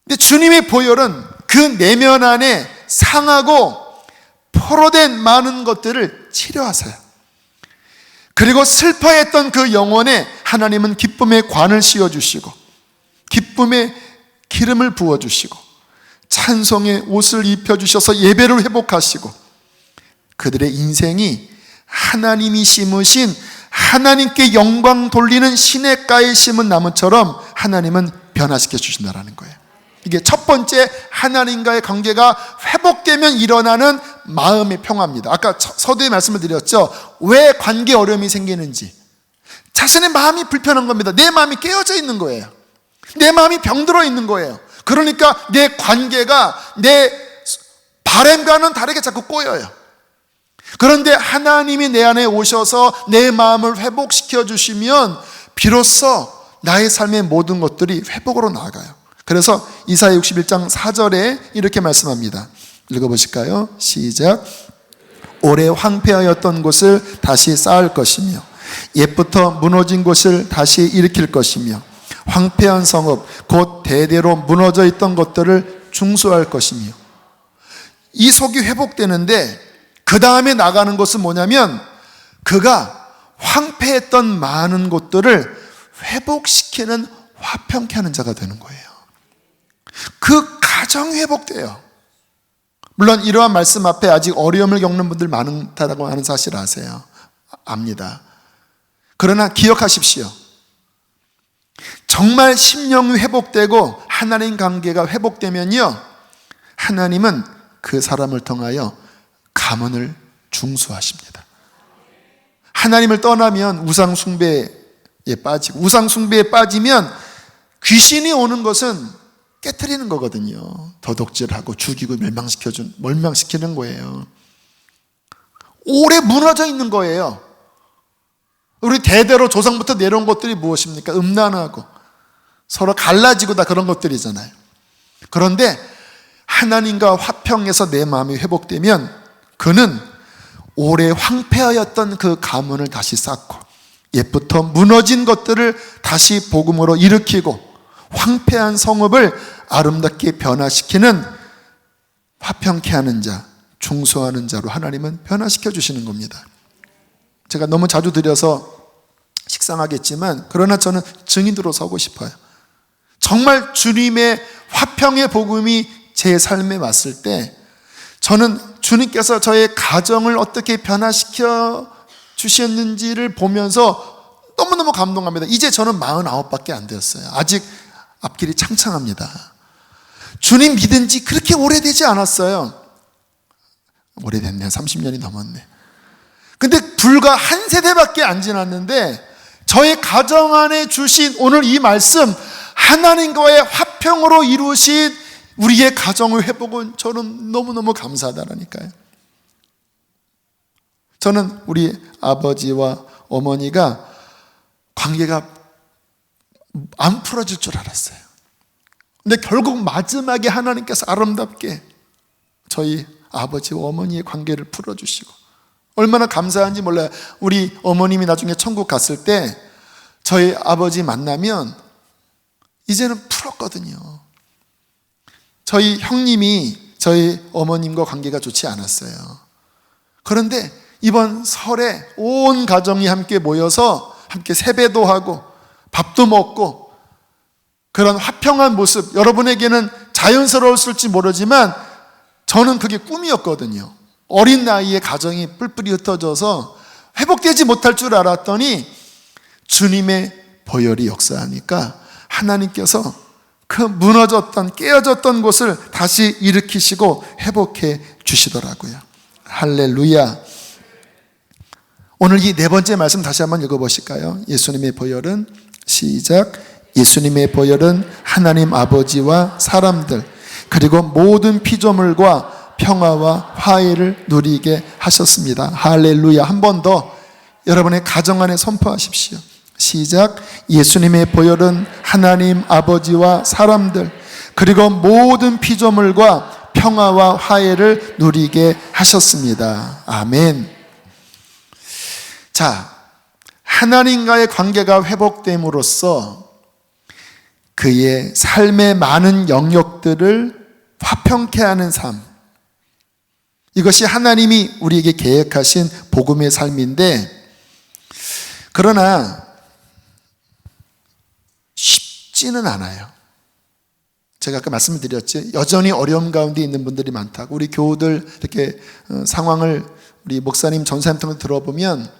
근데 주님의 보혈은 그 내면 안에 상하고 포로된 많은 것들을 치료하세요. 그리고 슬퍼했던 그 영혼에 하나님은 기쁨의 관을 씌워주시고 기쁨의 기름을 부어주시고 찬송의 옷을 입혀주셔서 예배를 회복하시고 그들의 인생이 하나님이 심으신, 하나님께 영광 돌리는 시냇가에 심은 나무처럼 하나님은 변화시켜 주신다는 거예요. 이게 첫 번째, 하나님과의 관계가 회복되면 일어나는 마음의 평화입니다. 아까 서두에 말씀을 드렸죠. 왜 관계 어려움이 생기는지. 자신의 마음이 불편한 겁니다. 내 마음이 깨어져 있는 거예요. 내 마음이 병들어 있는 거예요. 그러니까 내 관계가 내 바람과는 다르게 자꾸 꼬여요. 그런데 하나님이 내 안에 오셔서 내 마음을 회복시켜 주시면 비로소 나의 삶의 모든 것들이 회복으로 나아가요. 그래서 이사야 61장 4절에 이렇게 말씀합니다. 읽어보실까요? 시작. 오래 황폐하였던 곳을 다시 쌓을 것이며 옛부터 무너진 곳을 다시 일으킬 것이며 황폐한 성읍 곧 대대로 무너져 있던 것들을 중수할 것이며. 이 속이 회복되는데 그 다음에 나가는 것은 뭐냐면 그가 황폐했던 많은 곳들을 회복시키는 화평케 하는 자가 되는 거예요. 그 가정이 회복돼요. 물론 이러한 말씀 앞에 아직 어려움을 겪는 분들 많다고 하는 사실 아세요? 압니다. 그러나 기억하십시오. 정말 심령이 회복되고 하나님 관계가 회복되면요, 하나님은 그 사람을 통하여 가문을 중수하십니다. 하나님을 떠나면 우상 숭배에 빠지고, 우상 숭배에 빠지면 귀신이 오는 것은 깨트리는 거거든요. 도둑질하고 죽이고 멸망시키는 거예요. 오래 무너져 있는 거예요. 우리 대대로 조상부터 내려온 것들이 무엇입니까? 음란하고 서로 갈라지고 다 그런 것들이잖아요. 그런데 하나님과 화평해서 내 마음이 회복되면 그는 오래 황폐하였던 그 가문을 다시 쌓고 옛부터 무너진 것들을 다시 복음으로 일으키고 황폐한 성읍을 아름답게 변화시키는 화평케 하는 자, 중수하는 자로 하나님은 변화시켜 주시는 겁니다. 제가 너무 자주 드려서 식상하겠지만 그러나 저는 증인으로 서고 싶어요. 정말 주님의 화평의 복음이 제 삶에 왔을 때 저는 주님께서 저의 가정을 어떻게 변화시켜 주셨는지를 보면서 너무너무 감동합니다. 이제 저는 49밖에 안 되었어요. 아직 앞길이 창창합니다. 주님 믿은 지 그렇게 오래되지 않았어요. 오래됐네. 30년이 넘었네. 근데 불과 한 세대밖에 안 지났는데 저의 가정 안에 주신 오늘 이 말씀, 하나님과의 화평으로 이루신 우리의 가정의 회복은 저는 너무너무 감사하다라니까요. 저는 우리 아버지와 어머니가 관계가 안 풀어질 줄 알았어요. 근데 결국 마지막에 하나님께서 아름답게 저희 아버지와 어머니의 관계를 풀어주시고 얼마나 감사한지 몰라요. 우리 어머님이 나중에 천국 갔을 때 저희 아버지 만나면 이제는 풀었거든요. 저희 형님이 저희 어머님과 관계가 좋지 않았어요. 그런데 이번 설에 온 가정이 함께 모여서 함께 세배도 하고 밥도 먹고 그런 화평한 모습, 여러분에게는 자연스러웠을지 모르지만 저는 그게 꿈이었거든요. 어린 나이에 가정이 뿔뿔이 흩어져서 회복되지 못할 줄 알았더니 주님의 보혈이 역사하니까 하나님께서 그 무너졌던 깨어졌던 곳을 다시 일으키시고 회복해 주시더라고요. 할렐루야. 오늘 이 네 번째 말씀 다시 한번 읽어보실까요? 예수님의 보혈은 시작. 예수님의 보혈은 하나님 아버지와 사람들 그리고 모든 피조물과 평화와 화해를 누리게 하셨습니다. 할렐루야. 한 번 더 여러분의 가정 안에 선포하십시오. 시작. 예수님의 보혈은 하나님 아버지와 사람들 그리고 모든 피조물과 평화와 화해를 누리게 하셨습니다. 아멘. 자, 하나님과의 관계가 회복됨으로써 그의 삶의 많은 영역들을 화평케 하는 삶, 이것이 하나님이 우리에게 계획하신 복음의 삶인데, 그러나 쉽지는 않아요. 제가 아까 말씀을 드렸죠. 여전히 어려움 가운데 있는 분들이 많다고. 우리 교우들 이렇게 상황을 우리 목사님, 전사님 통해서 들어보면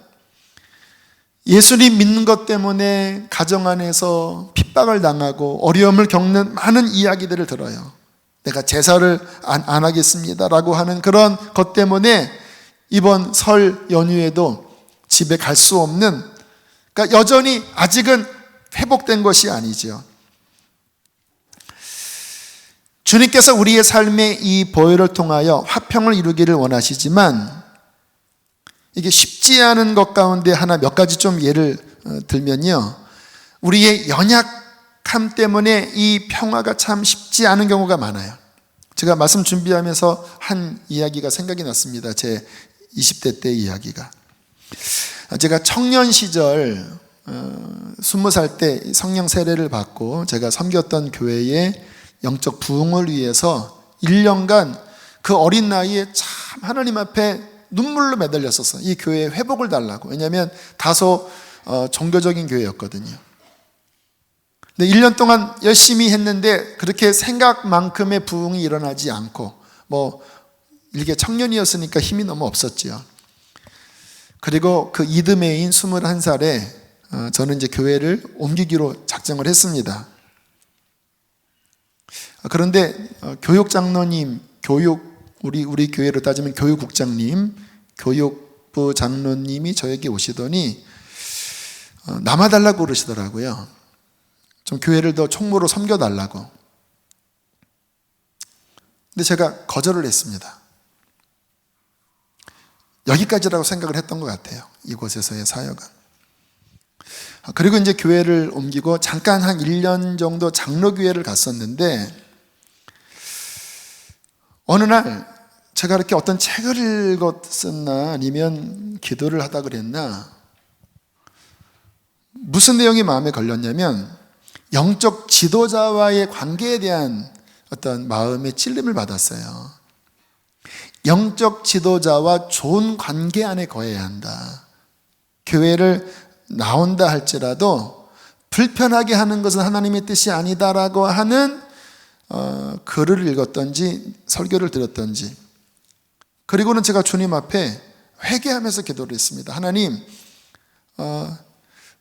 예수님 믿는 것 때문에 가정 안에서 핍박을 당하고 어려움을 겪는 많은 이야기들을 들어요. 내가 제사를 안 하겠습니다 라고 하는 그런 것 때문에 이번 설 연휴에도 집에 갈 수 없는, 그러니까 여전히 아직은 회복된 것이 아니죠. 주님께서 우리의 삶의 이 보혈을 통하여 화평을 이루기를 원하시지만 이게 쉽지 않은 것 가운데 하나 몇 가지 좀 예를 들면요, 우리의 연약함 때문에 이 평화가 참 쉽지 않은 경우가 많아요. 제가 말씀 준비하면서 한 이야기가 생각이 났습니다. 제 20대 때 이야기가. 제가 청년 시절 20살 때 성령 세례를 받고 제가 섬겼던 교회의 영적 부흥을 위해서 1년간 그 어린 나이에 참 하나님 앞에 눈물로 매달렸었어요. 이 교회의 회복을 달라고. 왜냐하면 다소 종교적인 교회였거든요. 근데 1년 동안 열심히 했는데 그렇게 생각만큼의 부흥이 일어나지 않고, 이게 청년이었으니까 힘이 너무 없었죠. 그리고 그 이듬해인 21살에 저는 이제 교회를 옮기기로 작정을 했습니다. 그런데 교육 장로님, 우리 교회로 따지면 교육국장님, 교육부 장로님이 저에게 오시더니 남아달라고 그러시더라고요. 좀 교회를 더 총무로 섬겨달라고. 근데 제가 거절을 했습니다. 여기까지라고 생각을 했던 것 같아요. 이곳에서의 사역은. 그리고 이제 교회를 옮기고 잠깐 한 1년 정도 장로교회를 갔었는데, 어느 날 제가 이렇게 어떤 책을 읽었었나 아니면 기도를 하다 그랬나, 무슨 내용이 마음에 걸렸냐면 영적 지도자와의 관계에 대한 어떤 마음의 찔림을 받았어요. 영적 지도자와 좋은 관계 안에 거해야 한다. 교회를 나온다 할지라도 불편하게 하는 것은 하나님의 뜻이 아니다라고 하는 글을 읽었던지 설교를 들었던지, 그리고는 제가 주님 앞에 회개하면서 기도를 했습니다. 하나님,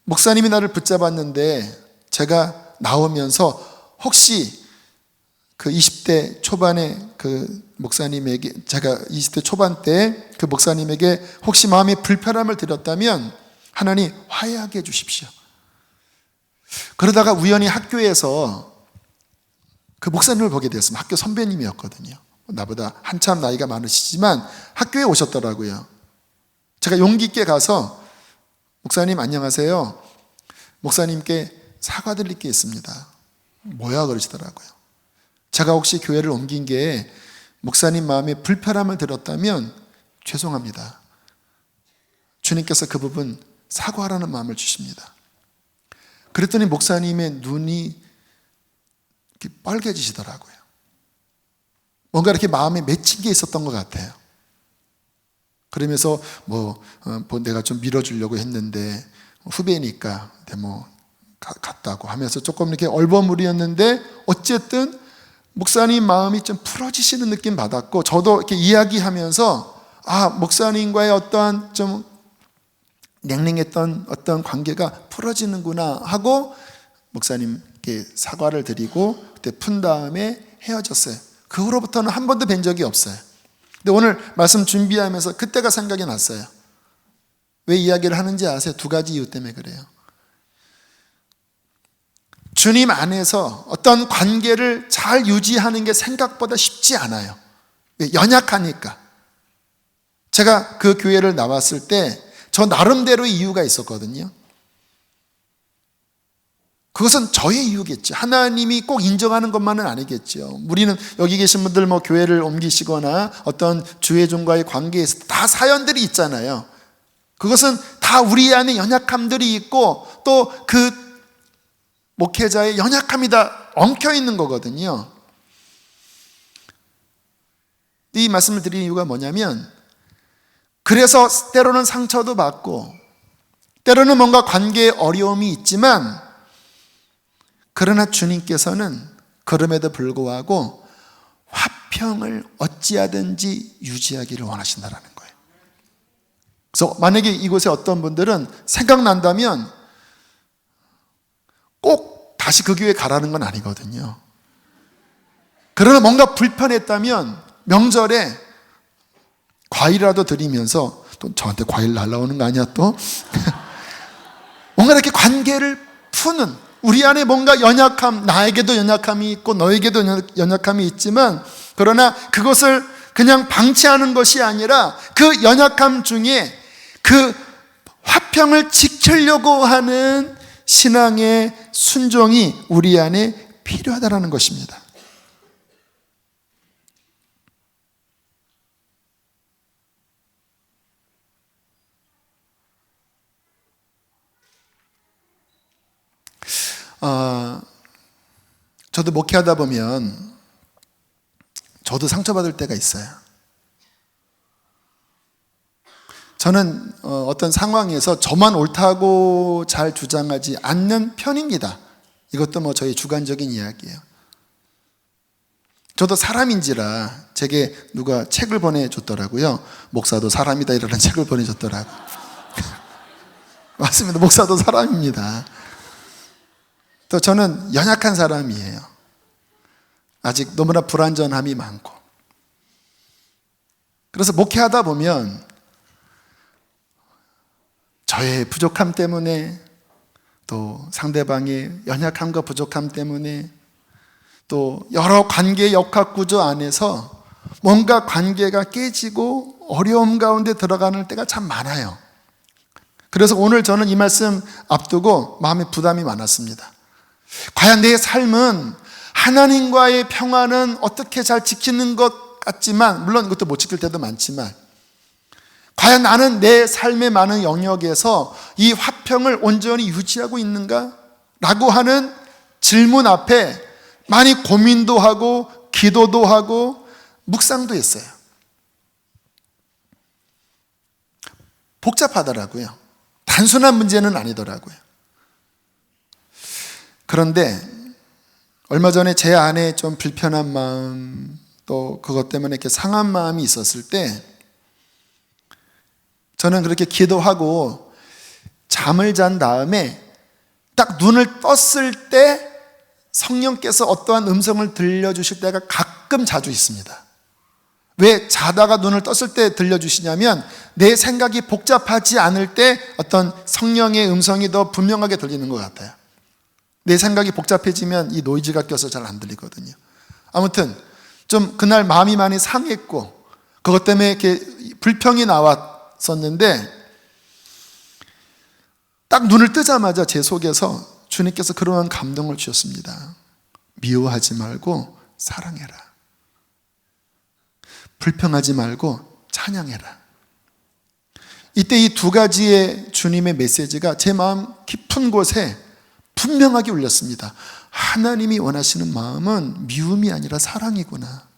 목사님이 나를 붙잡았는데 제가 나오면서 혹시 그 20대 초반에 그 목사님에게, 제가 20대 초반 때 그 목사님에게 혹시 마음에 불편함을 드렸다면 하나님 화해하게 해주십시오. 그러다가 우연히 학교에서 그 목사님을 보게 되었습니다. 학교 선배님이었거든요. 나보다 한참 나이가 많으시지만 학교에 오셨더라고요. 제가 용기 있게 가서 목사님 안녕하세요. 목사님께 사과드릴 게 있습니다. 뭐야 그러시더라고요. 제가 혹시 교회를 옮긴 게 목사님 마음에 불편함을 들었다면 죄송합니다. 주님께서 그 부분 사과하라는 마음을 주십니다. 그랬더니 목사님의 눈이 이렇게 빨개지시더라고요. 뭔가 이렇게 마음에 맺힌 게 있었던 것 같아요. 그러면서 내가 좀 밀어주려고 했는데 후배니까 갔다고 하면서 조금 이렇게 얼버무리었는데, 어쨌든 목사님 마음이 좀 풀어지시는 느낌 받았고, 저도 이렇게 이야기하면서 목사님과의 어떠한 좀 냉랭했던 어떤 관계가 풀어지는구나 하고 목사님께 사과를 드리고 그때 푼 다음에 헤어졌어요. 그 후로부터는 한 번도 뵌 적이 없어요. 근데 오늘 말씀 준비하면서 그때가 생각이 났어요. 왜 이야기를 하는지 아세요? 두 가지 이유 때문에 그래요. 주님 안에서 어떤 관계를 잘 유지하는 게 생각보다 쉽지 않아요. 왜? 연약하니까. 제가 그 교회를 나왔을 때 저 나름대로의 이유가 있었거든요. 그것은 저의 이유겠죠. 하나님이 꼭 인정하는 것만은 아니겠죠. 우리는 여기 계신 분들 뭐 교회를 옮기시거나 어떤 주회종과의 관계에서 다 사연들이 있잖아요. 그것은 다 우리 안에 연약함들이 있고 또 그 목회자의 연약함이 다 엉켜 있는 거거든요. 이 말씀을 드리는 이유가 뭐냐면, 그래서 때로는 상처도 받고 때로는 뭔가 관계에 어려움이 있지만, 그러나 주님께서는 그럼에도 불구하고 화평을 어찌하든지 유지하기를 원하신다는 거예요. 그래서 만약에 이곳에 어떤 분들은 생각난다면 꼭 다시 그 교회에 가라는 건 아니거든요. 그러나 뭔가 불편했다면 명절에 과일이라도 드리면서, 또 저한테 과일 날라오는 거 아니야 또? 뭔가 이렇게 관계를 푸는, 우리 안에 뭔가 연약함, 나에게도 연약함이 있고 너에게도 연약함이 있지만, 그러나 그것을 그냥 방치하는 것이 아니라 그 연약함 중에 그 화평을 지키려고 하는 신앙의 순종이 우리 안에 필요하다는 것입니다. 저도 목회하다 보면 저도 상처받을 때가 있어요. 저는 어떤 상황에서 저만 옳다고 잘 주장하지 않는 편입니다. 이것도 뭐 저희 주관적인 이야기예요. 저도 사람인지라 제게 누가 책을 보내줬더라고요. 목사도 사람이다 이라는 책을 보내줬더라고요. 맞습니다. 목사도 사람입니다. 또 저는 연약한 사람이에요. 아직 너무나 불완전함이 많고. 그래서 목회하다 보면 저의 부족함 때문에, 또 상대방의 연약함과 부족함 때문에, 또 여러 관계의 역학구조 안에서 뭔가 관계가 깨지고 어려움 가운데 들어가는 때가 참 많아요. 그래서 오늘 저는 이 말씀 앞두고 마음에 부담이 많았습니다. 과연 내 삶은 하나님과의 평화는 어떻게 잘 지키는 것 같지만, 물론 이것도 못 지킬 때도 많지만, 과연 나는 내 삶의 많은 영역에서 이 화평을 온전히 유지하고 있는가? 라고 하는 질문 앞에 많이 고민도 하고 기도도 하고 묵상도 했어요. 복잡하더라고요. 단순한 문제는 아니더라고요. 그런데 얼마 전에 제 안에 좀 불편한 마음, 또 그것 때문에 이렇게 상한 마음이 있었을 때, 저는 그렇게 기도하고 잠을 잔 다음에 딱 눈을 떴을 때 성령께서 어떠한 음성을 들려주실 때가 가끔 자주 있습니다. 왜 자다가 눈을 떴을 때 들려주시냐면, 내 생각이 복잡하지 않을 때 어떤 성령의 음성이 더 분명하게 들리는 것 같아요. 내 생각이 복잡해지면 이 노이즈가 껴서 잘 안 들리거든요. 아무튼 좀 그날 마음이 많이 상했고 그것 때문에 이렇게 불평이 나왔었는데, 딱 눈을 뜨자마자 제 속에서 주님께서 그러한 감동을 주셨습니다. 미워하지 말고 사랑해라. 불평하지 말고 찬양해라. 이때 이 두 가지의 주님의 메시지가 제 마음 깊은 곳에 분명하게 울렸습니다. 하나님이 원하시는 마음은 미움이 아니라 사랑이구나.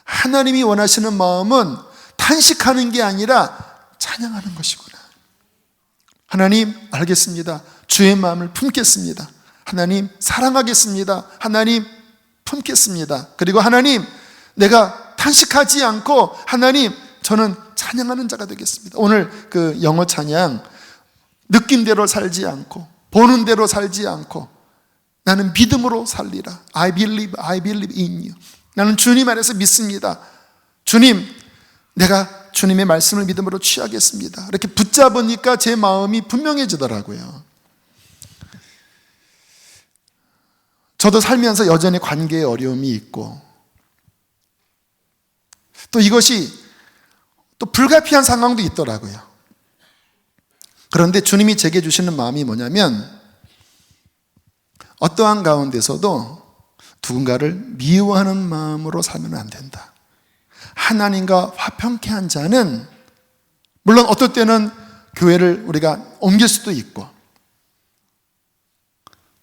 하나님이 원하시는 마음은 탄식하는 게 아니라 찬양하는 것이구나. 하나님, 알겠습니다. 주의 마음을 품겠습니다. 하나님, 사랑하겠습니다. 하나님, 품겠습니다. 그리고 하나님, 내가 탄식하지 않고 하나님, 저는 찬양하는 자가 되겠습니다. 오늘 그 영어 찬양, 느낌대로 살지 않고 보는 대로 살지 않고 나는 믿음으로 살리라. I believe in you. 나는 주님 안에서 믿습니다. 주님, 내가 주님의 말씀을 믿음으로 취하겠습니다. 이렇게 붙잡으니까 제 마음이 분명해지더라고요. 저도 살면서 여전히 관계에 어려움이 있고, 또 이것이 또 불가피한 상황도 있더라고요. 그런데 주님이 제게 주시는 마음이 뭐냐면, 어떠한 가운데서도 누군가를 미워하는 마음으로 살면 안 된다. 하나님과 화평케 한 자는 물론 어떨 때는 교회를 우리가 옮길 수도 있고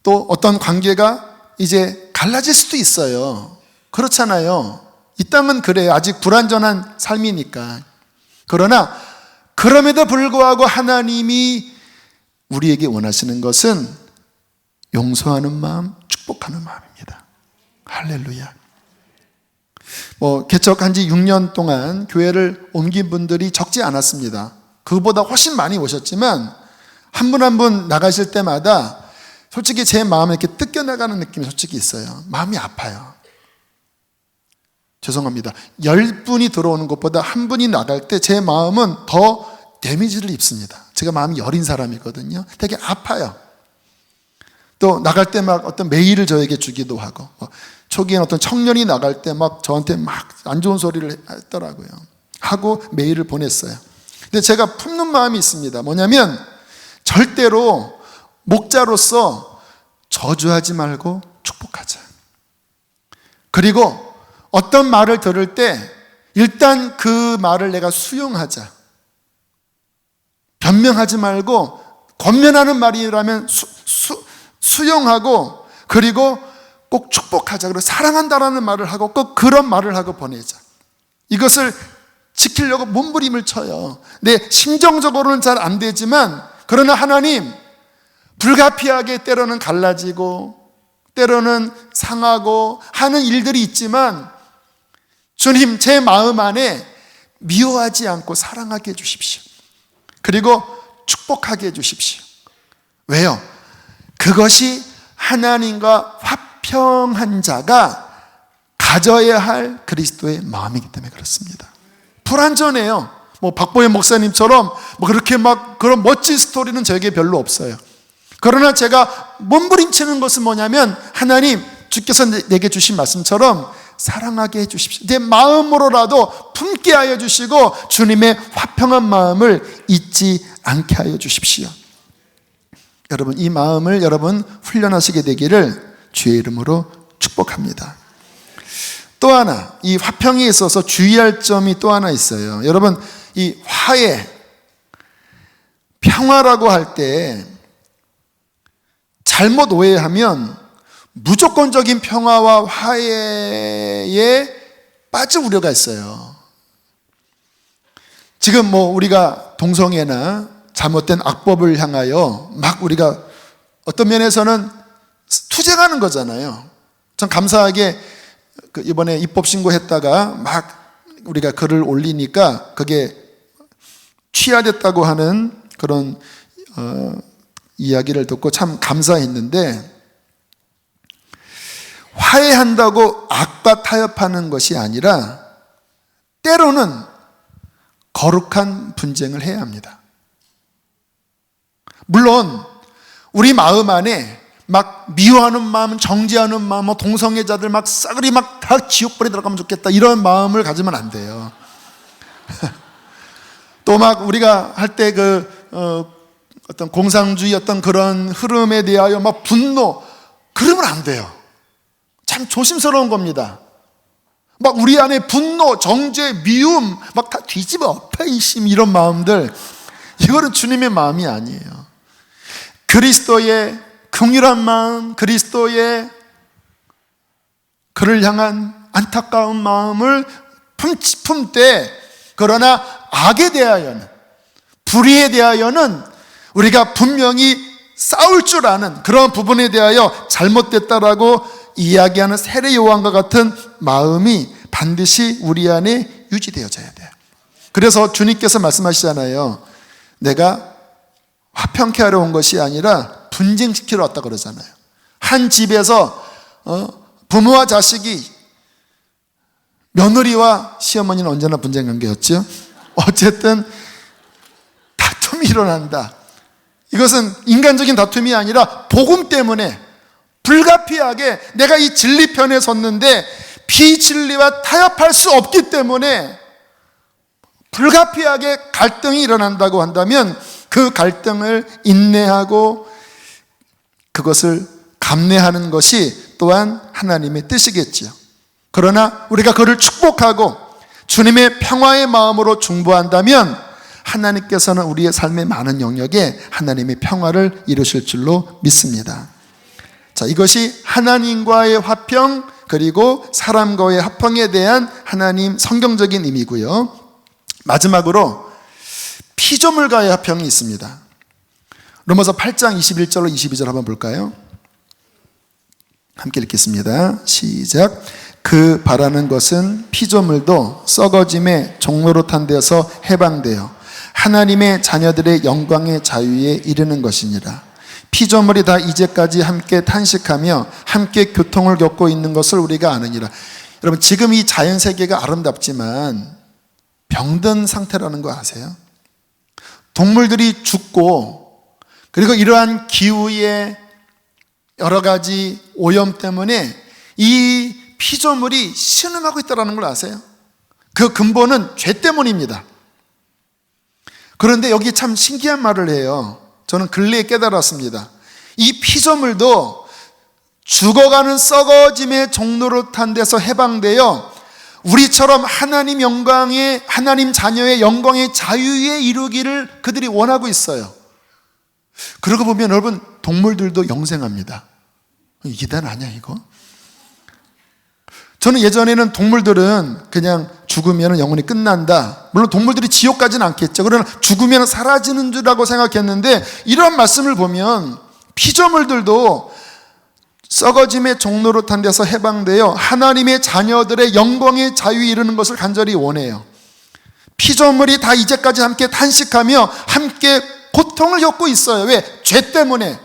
또 어떤 관계가 이제 갈라질 수도 있어요. 그렇잖아요. 이 땅은 그래요. 아직 불완전한 삶이니까. 그러나 그럼에도 불구하고 하나님이 우리에게 원하시는 것은 용서하는 마음, 축복하는 마음입니다. 할렐루야. 개척한 지 6년 동안 교회를 옮긴 분들이 적지 않았습니다. 그보다 훨씬 많이 오셨지만 한 분 한 분 나가실 때마다 솔직히 제 마음에 이렇게 뜯겨나가는 느낌이 솔직히 있어요. 마음이 아파요. 죄송합니다. 10분이 들어오는 것보다 한 분이 나갈 때 제 마음은 더 데미지를 입습니다. 제가 마음이 여린 사람이거든요. 되게 아파요. 또 나갈 때 막 어떤 메일을 저에게 주기도 하고, 초기엔 어떤 청년이 나갈 때 막 저한테 막 안 좋은 소리를 했더라고요. 하고 메일을 보냈어요. 근데 제가 품는 마음이 있습니다. 뭐냐면 절대로 목자로서 저주하지 말고 축복하자. 그리고 어떤 말을 들을 때 일단 그 말을 내가 수용하자. 변명하지 말고 권면하는 말이라면 수용하고 그리고 꼭 축복하자. 그리고 사랑한다라는 말을 하고 꼭 그런 말을 하고 보내자. 이것을 지키려고 몸부림을 쳐요. 근데 심정적으로는 잘 안 되지만 그러나 하나님 불가피하게 때로는 갈라지고 때로는 상하고 하는 일들이 있지만 주님 제 마음 안에 미워하지 않고 사랑하게 해주십시오. 그리고 축복하게 해주십시오. 왜요? 그것이 하나님과 화평한 자가 가져야 할 그리스도의 마음이기 때문에 그렇습니다. 불완전해요. 박보현 목사님처럼 그렇게 막 그런 멋진 스토리는 저에게 별로 없어요. 그러나 제가 몸부림치는 것은 뭐냐면 하나님 주께서 내게 주신 말씀처럼 사랑하게 해주십시오. 내 마음으로라도 품게 하여 주시고 주님의 화평한 마음을 잊지 않게 하여 주십시오. 여러분 이 마음을 여러분 훈련하시게 되기를 주의 이름으로 축복합니다. 또 하나 이 화평에 있어서 주의할 점이 또 하나 있어요. 여러분 이 화해, 평화라고 할 때 잘못 오해하면 무조건적인 평화와 화해에 빠질 우려가 있어요. 지금 우리가 동성애나 잘못된 악법을 향하여 막 우리가 어떤 면에서는 투쟁하는 거잖아요. 전 감사하게 이번에 입법 신고했다가 막 우리가 글을 올리니까 그게 취하됐다고 하는 그런 이야기를 듣고 참 감사했는데 화해한다고 악과 타협하는 것이 아니라 때로는 거룩한 분쟁을 해야 합니다. 물론 우리 마음 안에 막 미워하는 마음, 정죄하는 마음, 동성애자들 막 싸그리 막 다 지옥불에 들어가면 좋겠다 이런 마음을 가지면 안 돼요. 또 막 우리가 할 때 어떤 공상주의 어떤 그런 흐름에 대하여 막 분노 그러면 안 돼요. 참 조심스러운 겁니다. 막 우리 안에 분노, 정죄, 미움 막 다 뒤집어 엎어 이심 이런 마음들 이거는 주님의 마음이 아니에요. 그리스도의 긍휼한 마음, 그리스도의 그를 향한 안타까운 마음을 품되 그러나 악에 대하여는 불의에 대하여는 우리가 분명히 싸울 줄 아는 그런 부분에 대하여 잘못됐다라고 이야기하는 세례 요한과 같은 마음이 반드시 우리 안에 유지되어져야 돼요. 그래서 주님께서 말씀하시잖아요. 내가 화평케 하러 온 것이 아니라 분쟁시키러 왔다 그러잖아요. 한 집에서 부모와 자식이 며느리와 시어머니는 언제나 분쟁 관계였죠. 어쨌든 다툼이 일어난다. 이것은 인간적인 다툼이 아니라 복음 때문에 불가피하게 내가 이 진리편에 섰는데 비진리와 타협할 수 없기 때문에 불가피하게 갈등이 일어난다고 한다면 그 갈등을 인내하고 그것을 감내하는 것이 또한 하나님의 뜻이겠지요. 그러나 우리가 그를 축복하고 주님의 평화의 마음으로 중보한다면 하나님께서는 우리의 삶의 많은 영역에 하나님의 평화를 이루실 줄로 믿습니다. 자, 이것이 하나님과의 화평 그리고 사람과의 화평에 대한 하나님 성경적인 의미고요. 마지막으로 피조물과의 화평이 있습니다. 로마서 8장 21절로 22절 한번 볼까요? 함께 읽겠습니다. 시작. 그 바라는 것은 피조물도 썩어짐의 종노릇한 데서 해방되어 하나님의 자녀들의 영광의 자유에 이르는 것이니라. 피조물이 다 이제까지 함께 탄식하며 함께 교통을 겪고 있는 것을 우리가 아느니라. 여러분, 지금 이 자연세계가 아름답지만 병든 상태라는 거 아세요? 동물들이 죽고 그리고 이러한 기후의 여러 가지 오염 때문에 이 피조물이 신음하고 있다는 걸 아세요? 그 근본은 죄 때문입니다. 그런데 여기 참 신기한 말을 해요. 저는 근래에 깨달았습니다. 이 피조물도 죽어가는 썩어짐의 종노릇한 데서 해방되어 우리처럼 하나님 영광의, 하나님 자녀의 영광의 자유에 이루기를 그들이 원하고 있어요. 그러고 보면 여러분, 동물들도 영생합니다. 이단 아니야 이거? 저는 예전에는 동물들은 그냥 죽으면 영혼이 끝난다. 물론 동물들이 지옥 가지는 않겠죠. 그러나 죽으면 사라지는 줄라고 생각했는데 이런 말씀을 보면 피조물들도 썩어짐의 종노릇한 데서 해방되어 하나님의 자녀들의 영광의 자유에 이르는 것을 간절히 원해요. 피조물이 다 이제까지 함께 탄식하며 함께 고통을 겪고 있어요. 왜? 죄 때문에.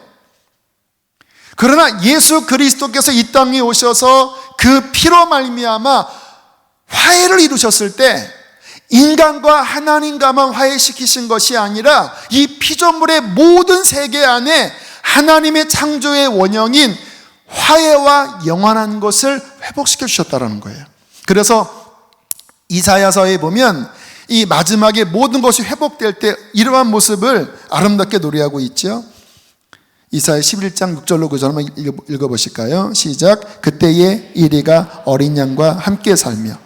그러나 예수 그리스도께서 이 땅에 오셔서 그 피로 말미암아 화해를 이루셨을 때 인간과 하나님과만 화해시키신 것이 아니라 이 피조물의 모든 세계 안에 하나님의 창조의 원형인 화해와 영원한 것을 회복시켜 주셨다는 거예요. 그래서 이사야서에 보면 이 마지막에 모든 것이 회복될 때 이러한 모습을 아름답게 노래하고 있죠. 이사야 11장 6절로 9절 한번 읽어보실까요? 시작. 그때에 이리가 어린 양과 함께 살며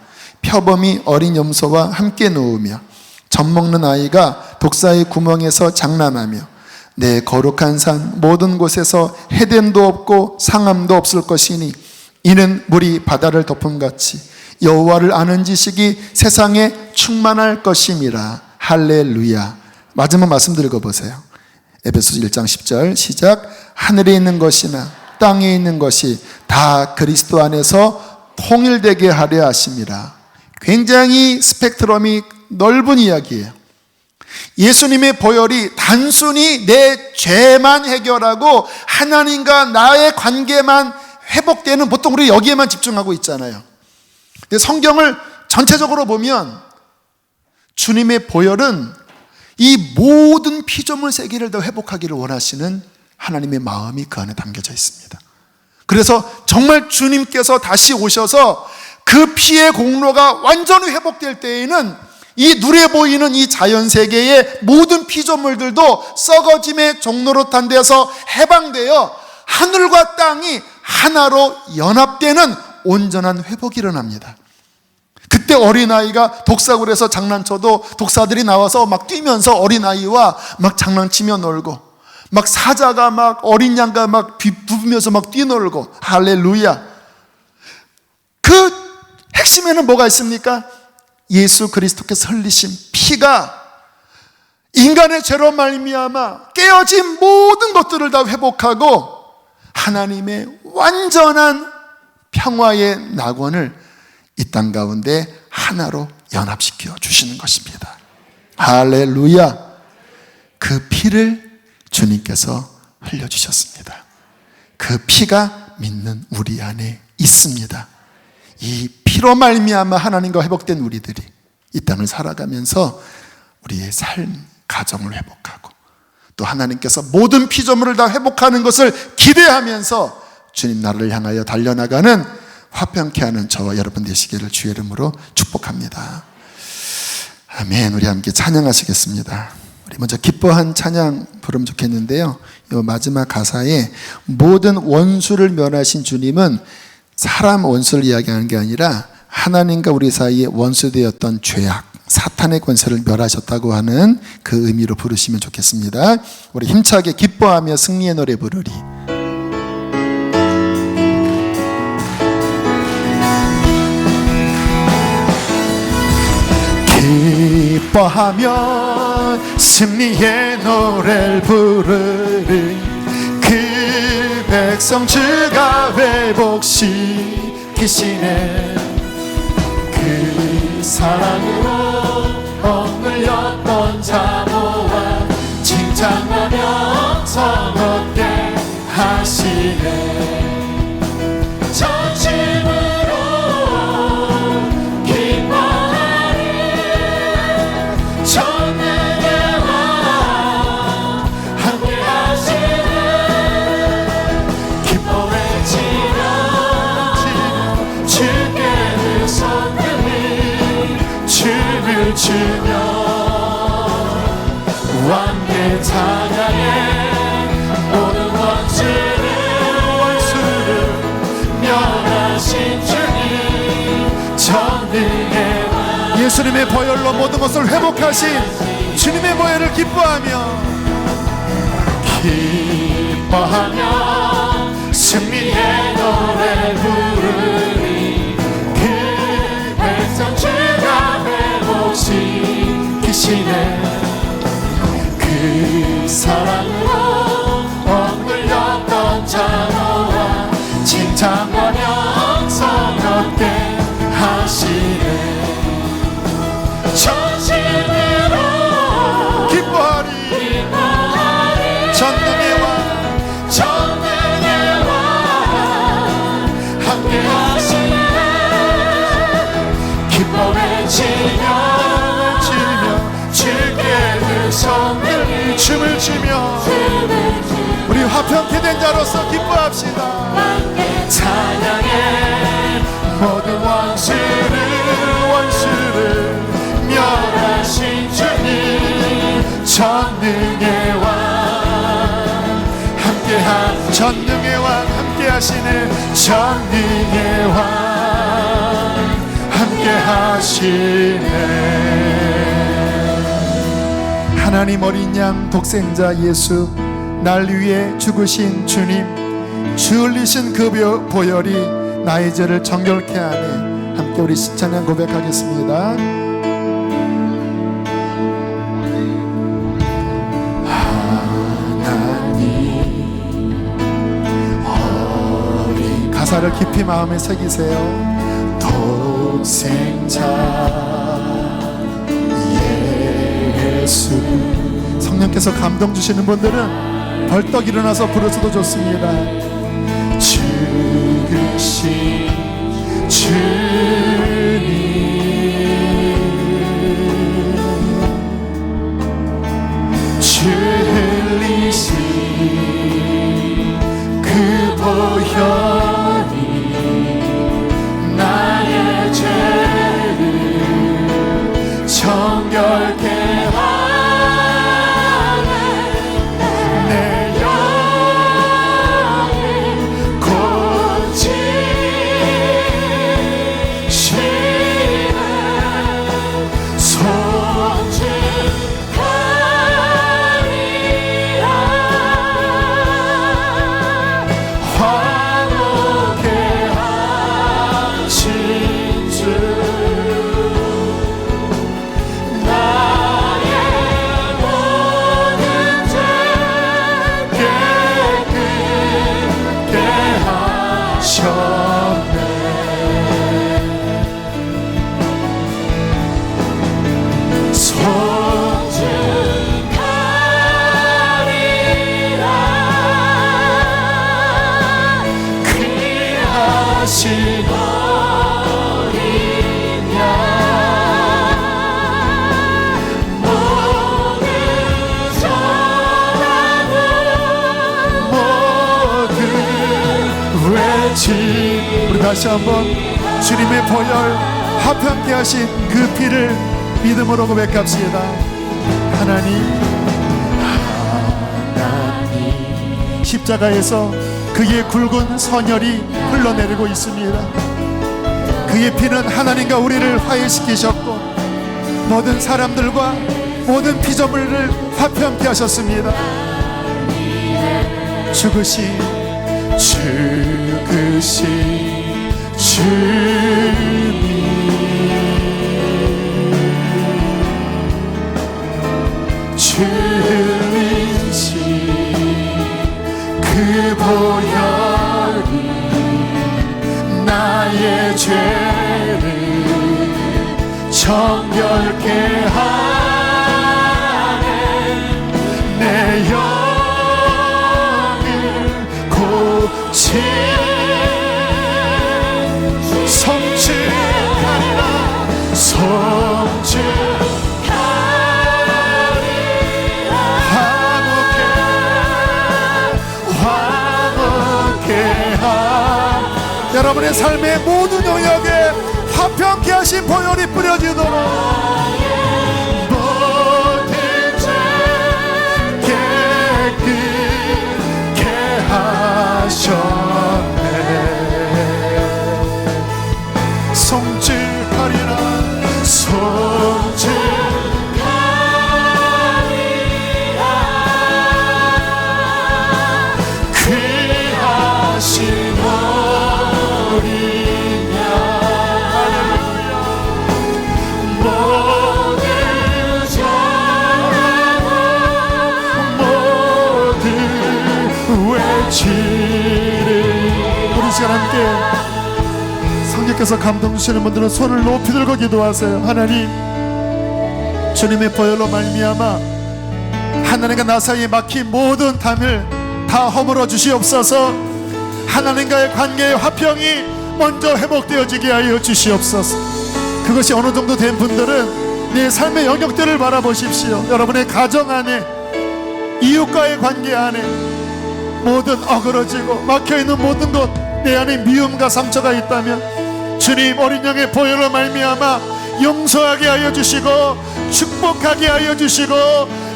표범이 어린 염소와 함께 누우며 젖먹는 아이가 독사의 구멍에서 장난하며 내 거룩한 산 모든 곳에서 해됨도 없고 상함도 없을 것이니 이는 물이 바다를 덮음같이 여호와를 아는 지식이 세상에 충만할 것임이라. 할렐루야. 마지막 말씀 읽어보세요. 에베소서 1장 10절 시작. 하늘에 있는 것이나 땅에 있는 것이 다 그리스도 안에서 통일되게 하려 하심이라. 굉장히 스펙트럼이 넓은 이야기예요. 예수님의 보혈이 단순히 내 죄만 해결하고 하나님과 나의 관계만 회복되는, 보통 우리 여기에만 집중하고 있잖아요. 근데 성경을 전체적으로 보면 주님의 보혈은 이 모든 피조물 세계를 다 회복하기를 원하시는 하나님의 마음이 그 안에 담겨져 있습니다. 그래서 정말 주님께서 다시 오셔서 그 피의 공로가 완전히 회복될 때에는 이 눈에 보이는 이 자연세계의 모든 피조물들도 썩어짐의 종노릇한 데서 해방되어 하늘과 땅이 하나로 연합되는 온전한 회복이 일어납니다. 그때 어린아이가 독사굴에서 장난쳐도 독사들이 나와서 막 뛰면서 어린아이와 막 장난치며 놀고, 막 사자가 막 어린 양과 막 부으면서 막 뛰놀고, 할렐루야. 그 핵심에는 뭐가 있습니까? 예수 그리스도께서 흘리신 피가 인간의 죄로 말미암아 깨어진 모든 것들을 다 회복하고 하나님의 완전한 평화의 낙원을 이 땅 가운데 하나로 연합시켜 주시는 것입니다. 할렐루야. 그 피를 주님께서 흘려주셨습니다. 그 피가 믿는 우리 안에 있습니다. 이 피로 말미암아 하나님과 회복된 우리들이 이 땅을 살아가면서 우리의 삶, 가정을 회복하고 또 하나님께서 모든 피조물을 다 회복하는 것을 기대하면서 주님 나라를 향하여 달려나가는 화평케 하는 저와 여러분 되시기를 주의 이름으로 축복합니다. 아멘. 우리 함께 찬양하시겠습니다. 우리 먼저 기뻐한 찬양 부르면 좋겠는데요. 이 마지막 가사에 모든 원수를 멸하신 주님은 사람 원수를 이야기하는 게 아니라 하나님과 우리 사이에 원수되었던 죄악, 사탄의 권세를 멸하셨다고 하는 그 의미로 부르시면 좋겠습니다. 우리 힘차게 기뻐하며 승리의 노래 부르리. 기뻐하며 승리의 노래를 부르리. 그 백성 주가 회복시키시네. 그 사랑으로 억눌렸던 자모와 칭찬하며 성얻게 하시네. 전심으로 기뻐하리. 전능의 왕 함께 하시네. 기뻐 외치며 주께를 손들리 춤을 추며 왕의 찬양에 모든 원수를 멸하신 주님 전능의 왕. 예수님의 보혈로 모든 것을 회복하신 주님의 보혈을 기뻐하며 승리의 노래 부르리. 그 백성 주가 회복시키시네. 그 사랑으로 억눌렸던 자모와 칭찬하며 성얻게 하시네. 전심으로 기뻐하리. 전능의 왕 함께 하시네. 기뻐 외치며 주께를 손들리 춤을 추며 우리 화평케 된 자로서 기뻐합시다. 찬양해 모든 원수를 멸하신 주님 전능의 왕 함께하. 전능의 왕 함께하시네. 전능의 왕 함께하시네. 하나님 어린 양 독생자 예수, 날 위해 죽으신 주님, 주 흘리신 그 보혈이 나의 죄를 정결케 하네. 함께 우리 찬양 고백하겠습니다. 하나님 가사를 깊이 마음에 새기세요. 독생자 예수. 성령께서 감동 주시는 분들은 벌떡 일어나서 부르셔도 좋습니다. 죽으신 주님 주 흘리신 그 보혈이 나의 죄를 정결케 하네. 내 영을 고치시네. 손짓하리라. 화목해 하신 주 나의 모든 죄 깨끗게 하셨네. 손짓하리라. 귀하신 어린 양 모든 전하는 모든 외치. 우리 다시 한번 주님의 보혈 화평케 하신 그 피를 믿음으로 고백합시다. 하나님, 십자가에서 그의 굵은 선혈이 흘러내리고 있습니다. 그의 피는 하나님과 우리를 화해시키셨고 모든 사람들과 모든 피조물을 화평케 하셨습니다. 죽으신 주님, 흘리신 그 보혈이 나의 죄를 정결케 하네. 내 영을 고치네. 성취하리라, 여러분의 삶의 모든 영역에 화평케 하신 보혈이 뿌려지도록 모든 죄 깨끗게 하셨네. 성취하리라, 귀하신 우리 시간 함께 성령께서 감동 주시는 분들은 손을 높이 들고 기도하세요. 하나님, 주님의 보혈로 말미암아 하나님과 나 사이에 막힌 모든 담을 다 허물어 주시옵소서. 하나님과의 관계의 화평이 먼저 회복되어지게 하여 주시옵소서. 그것이 어느 정도 된 분들은 내 삶의 영역들을 바라보십시오. 여러분의 가정 안에, 이웃과의 관계 안에 모든 어그러지고 막혀있는 모든 것, 내 안에 미움과 상처가 있다면 주님 어린 양의 보혈로 말미암아 용서하게 하여 주시고 축복하게 하여 주시고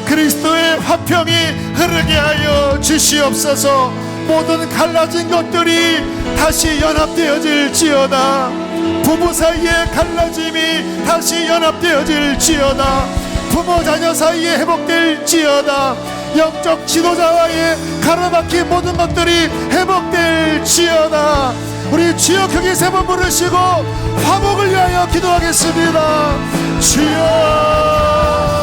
그리스도의 화평이 흐르게 하여 주시옵소서. 모든 갈라진 것들이 다시 연합되어질지어다. 부부 사이의 갈라짐이 다시 연합되어질지어다. 부모 자녀 사이에 회복될지어다. 영적 지도자와의 가로막힌 모든 것들이 회복될지어다. 우리 주여 크게 세 번 부르시고 화복을 위하여 기도하겠습니다. 주여.